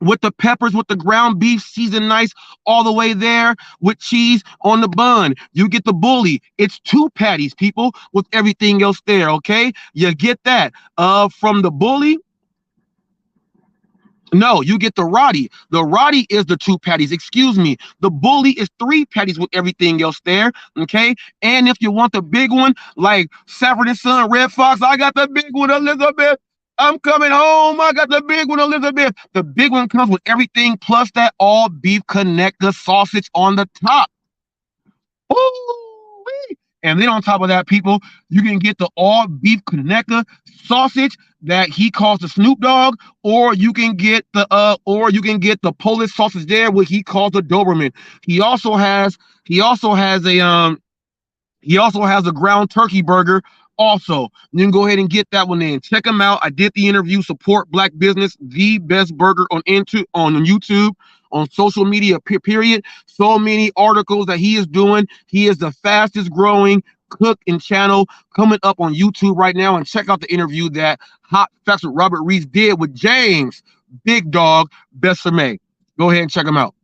With the peppers, with the ground beef, seasoned nice, all the way there with cheese on the bun. You get the bully. It's 2 patties, people, with everything else there, okay? You get that. From the bully, No, you get the Roddy. The Roddy is the 2 patties. Excuse me. The Bully is 3 patties with everything else there. Okay. And if you want the big one, like Safford and Son, Red Fox, I got the big one, Elizabeth. I'm coming home. I got the big one, Elizabeth. The big one comes with everything plus that all beef connector sausage on the top. Ooh-wee. And then on top of that, people, you can get the all beef connector sausage that he calls the Snoop Dogg, or you can get the Polish sausage there, what he calls the Doberman. He also has a ground turkey burger. Also, you can go ahead and get that one in. Check him out. I did the interview. Support Black business. The best burger on YouTube, on social media. Period. So many articles that he is doing. He is the fastest growing cook and channel coming up on YouTube right now. And check out the interview that Hot Facts with Robert Reese did with James Big Dog Besame. Go ahead and check him out.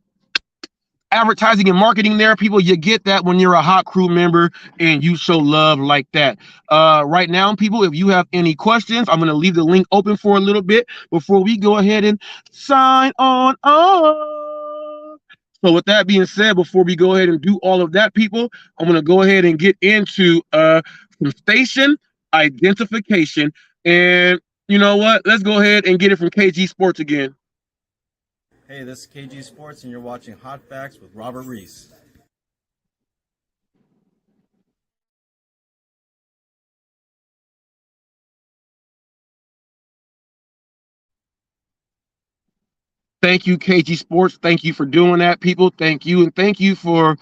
Advertising and marketing there, people, you get that when you're a Hot Crew member and you show love like that. Right now, people, if you have any questions, I'm going to leave the link open for a little bit before we go ahead and sign on up. So with that being said, before we go ahead and do all of that, people, I'm going to go ahead and get into some station identification. And you know what? Let's go ahead and get it from KG Sports again. Hey, this is KG Sports, and you're watching Hot Facts with Robert Reese. Thank you, KG Sports. Thank you for doing that, people. Thank you. And thank you for,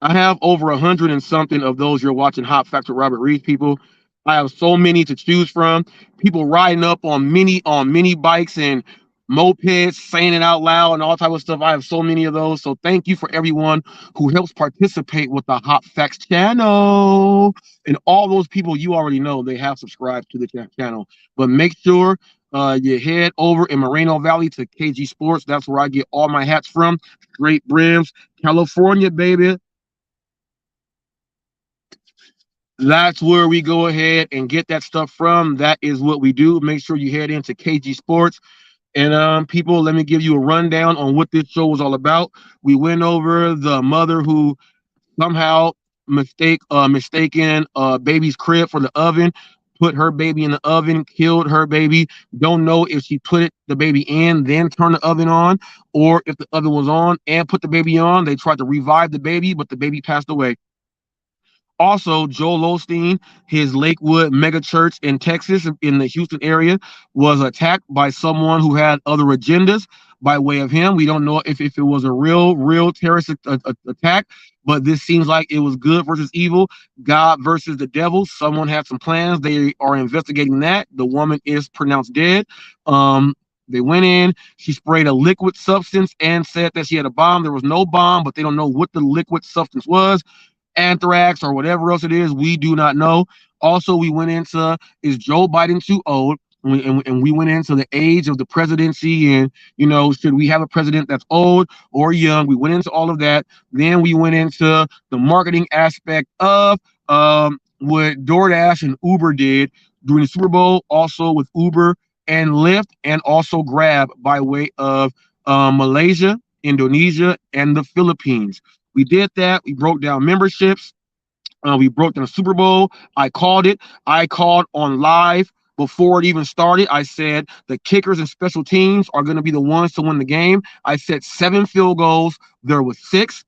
I have over 100 and something of those you're watching Hot Facts with Robert Reese, people. I have so many to choose from. People riding up on mini bikes and mopeds, saying it out loud and all type of stuff. I have so many of those. So thank you for everyone who helps participate with the Hot Facts channel. And all those people, you already know they have subscribed to the channel. But make sure you head over in Moreno Valley to KG Sports. That's where I get all my hats from. Straight brims, California, baby. That's where we go ahead and get that stuff from. That is what we do. Make sure you head into KG Sports. And people, let me give you a rundown on what this show was all about. We went over the mother who somehow mistaken baby's crib for the oven, put her baby in the oven, killed her baby. Don't know if she put the baby in, then turned the oven on, or if the oven was on and put the baby on. They tried to revive the baby, but the baby passed away. Also, Joel Olsteen, his Lakewood mega church in Texas, in the Houston area, was attacked by someone who had other agendas by way of him. We don't know if it was a real terrorist attack, but this seems like it was good versus evil, God versus the devil. Someone had some plans. They are investigating that. The woman is pronounced dead. They went in, she sprayed a liquid substance and said that she had a bomb. There was no bomb, but they don't know what the liquid substance was. Anthrax or whatever else it is, we do not know. Also, we went into, is Joe Biden too old? And we went into the age of the presidency and, should we have a president that's old or young? We went into all of that. Then we went into the marketing aspect of what DoorDash and Uber did during the Super Bowl, also with Uber and Lyft, and also Grab by way of Malaysia, Indonesia, and the Philippines. We did that. We broke down memberships. We broke down the Super Bowl. I called it. I called on live before it even started. I said the kickers and special teams are going to be the ones to win the game. I said 7 field goals. There was 6.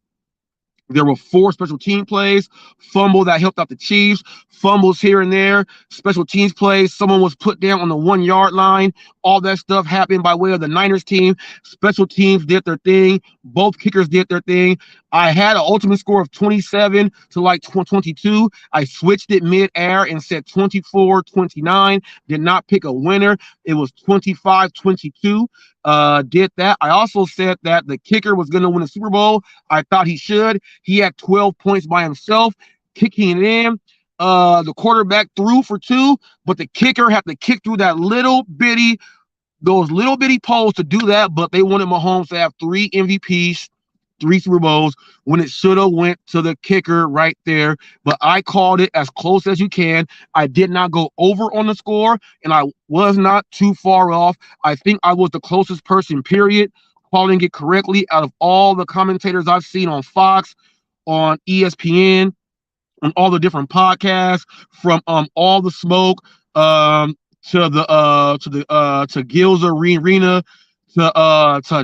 There were 4 special team plays, fumble that helped out the Chiefs, fumbles here and there, special teams plays. Someone was put down on the 1-yard line. All that stuff happened by way of the Niners team. Special teams did their thing. Both kickers did their thing. I had an ultimate score of 27 to like 22. I switched it mid-air and said 24-29. Did not pick a winner. It was 25-22. Did that. I also said that the kicker was going to win the Super Bowl. I thought he should. He had 12 points by himself, kicking it in. The quarterback threw for 2, but the kicker had to kick through those little bitty poles to do that. But they wanted Mahomes to have 3 MVPs, 3 Super Bowls when it should have went to the kicker right there. But I called it as close as you can. I did not go over on the score, and I was not too far off. I think I was the closest person, period, calling it correctly out of all the commentators I've seen on Fox, on ESPN, on all the different podcasts, from All the Smoke to Gil's Arena, to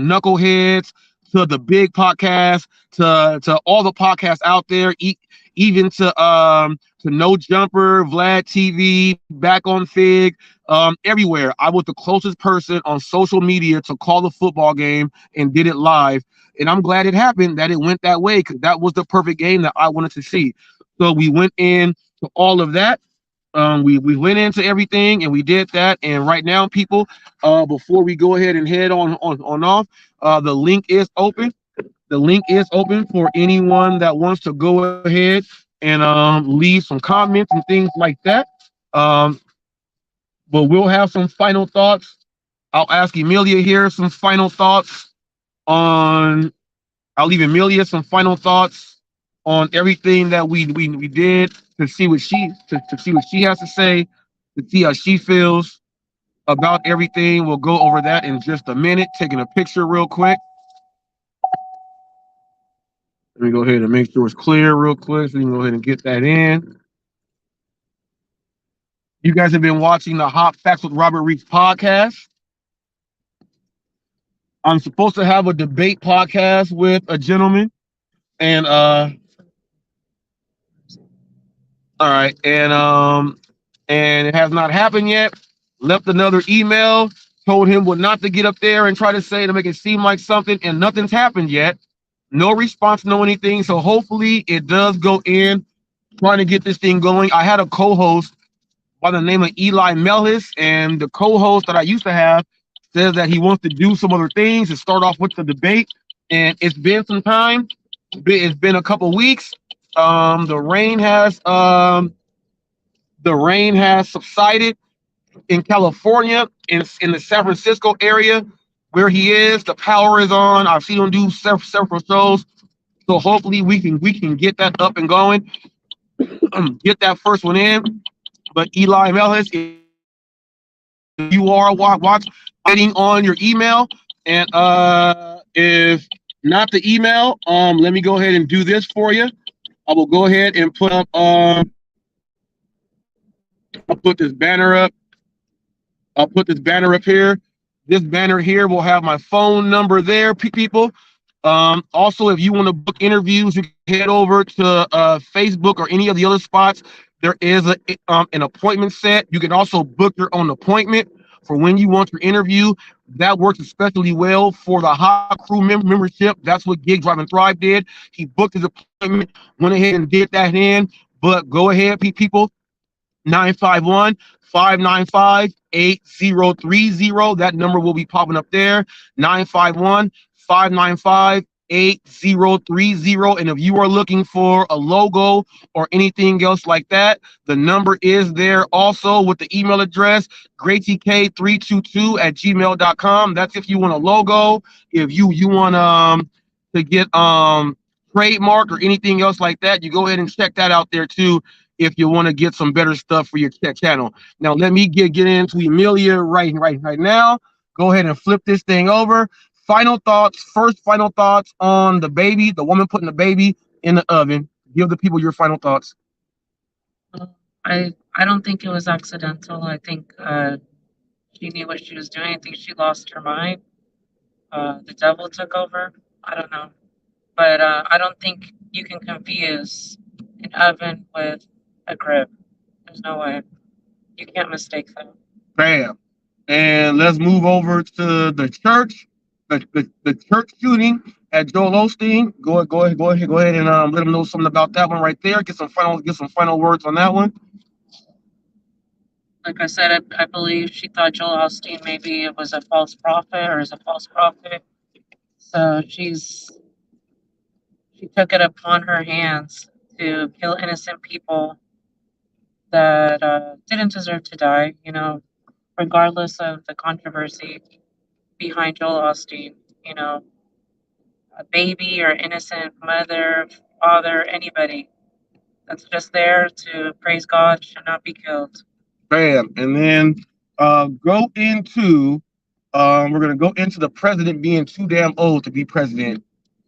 Knuckleheads, to the big podcast, to all the podcasts out there, even to No Jumper, Vlad TV, Back on Fig, everywhere. I was the closest person on social media to call the football game and did it live. And I'm glad it happened, that it went that way, because that was the perfect game that I wanted to see. So we went in to all of that. We went into everything and we did that. And right now, people, before we go ahead and head on off, the link is open. The link is open for anyone that wants to go ahead and leave some comments and things like that. But we'll have some final thoughts. I'll ask Emilia here some final thoughts on. I'll leave Emilia some final thoughts on everything that we did, to see what she has to say, to see how she feels about everything. We'll go over that in just a minute. Taking a picture real quick. Let me go ahead and make sure it's clear real quick, so you can go ahead and get that in. You guys have been watching the Hot Facts with Robert Reese podcast. I'm supposed to have a debate podcast with a gentleman, and all right, and it has not happened yet. Left another email, told him what not to get up there and try to say to make it seem like something, and nothing's happened yet. No response, no anything. So hopefully it does go in. Trying to get this thing going. I had a co-host by the name of Eli Mellis, and the co-host that I used to have says that he wants to do some other things and start off with the debate. And it's been some time. It's been a couple weeks. The rain has subsided in California, in the San Francisco area where he is. The power is on. I've seen him do several shows. So hopefully we can get that up and going. Get that first one in. But Eli Mellis, if you are waiting on your email, and if not the email, let me go ahead and do this for you. I will go ahead and put up I'll put this banner up. I'll put this banner up here. This banner here will have my phone number there, people. Also, if you want to book interviews, you can head over to Facebook or any of the other spots. There is an appointment set. You can also book your own appointment for when you want your interview. That works especially well for the Hot Crew membership. That's what Gig Drive and Thrive did. He booked his appointment, went ahead and did that in. But go ahead, people. 951-595-8030. That number will be popping up there. 951-595-8030. And if you are looking for a logo or anything else like that, the number is there also with the email address, graytk322@gmail.com. That's if you want a logo, if you want to get trademark or anything else like that, you go ahead and check that out there too, if you want to get some better stuff for your channel. Now, let me get into Emilia right now. Go ahead and flip this thing over. Final thoughts on the baby, the woman putting the baby in the oven. Give the people your final thoughts. I don't think it was accidental. I think she knew what she was doing. I think she lost her mind. The devil took over. I don't know. But I don't think you can confuse an oven with a crib. There's no way. You can't mistake them. Bam. And let's move over to the church, the church shooting at Joel Olsteen. Go ahead and let them know something about that one right there. Get some final words on that one. Like I said, I believe she thought Joel Osteen maybe it was a false prophet or is a false prophet. So she took it upon her hands to kill innocent people that didn't deserve to die, regardless of the controversy behind Joel Osteen. a baby or innocent mother, father, anybody that's just there to praise God should not be killed. Bam. And then go into we're gonna go into the president being too damn old to be president.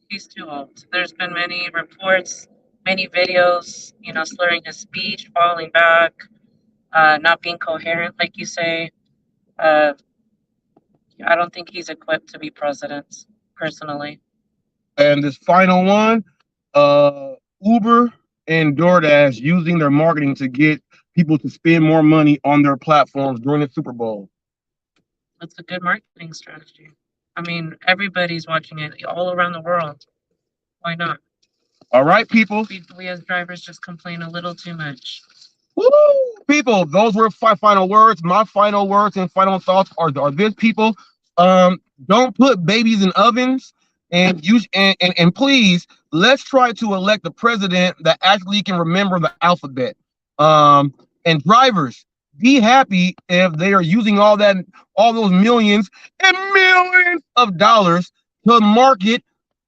He's too old. There's been many reports, many videos, slurring his speech, falling back, not being coherent, like you say. I don't think he's equipped to be president, personally. And this final one, Uber and DoorDash using their marketing to get people to spend more money on their platforms during the Super Bowl. That's a good marketing strategy. I mean, everybody's watching it all around the world. Why not? All right, people. We as drivers just complain a little too much. Woo! People, those were final words. My final words and final thoughts are this, people. Don't put babies in ovens, and please, let's try to elect the president that actually can remember the alphabet. And drivers, be happy if they are using all those millions and millions of dollars to market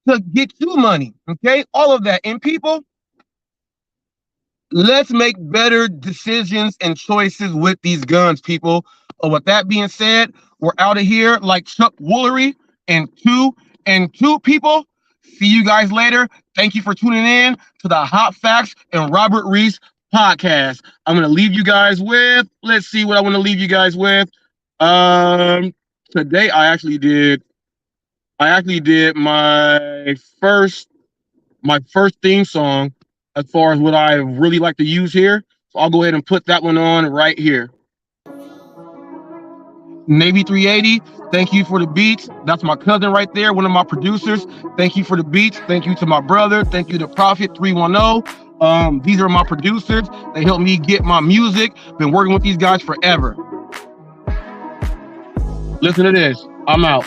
to get you money. Okay, all of that. And people, let's make better decisions and choices with these guns, people. With that being said, we're out of here like Chuck Woolery and two people. See you guys later. Thank you for tuning in to the Hot Facts and Robert Reese podcast. I'm going to leave you guys with, let's see what I want to leave you guys with. Today I actually did my first theme song as far as what I really like to use here. So I'll go ahead and put that one on right here. Navy 380, thank you for the beats. That's my cousin right there, one of my producers. Thank you for the beats. Thank you to my brother. Thank you to Prophet 310. These are my producers. They help me get my music. Been working with these guys forever. Listen to this. I'm out.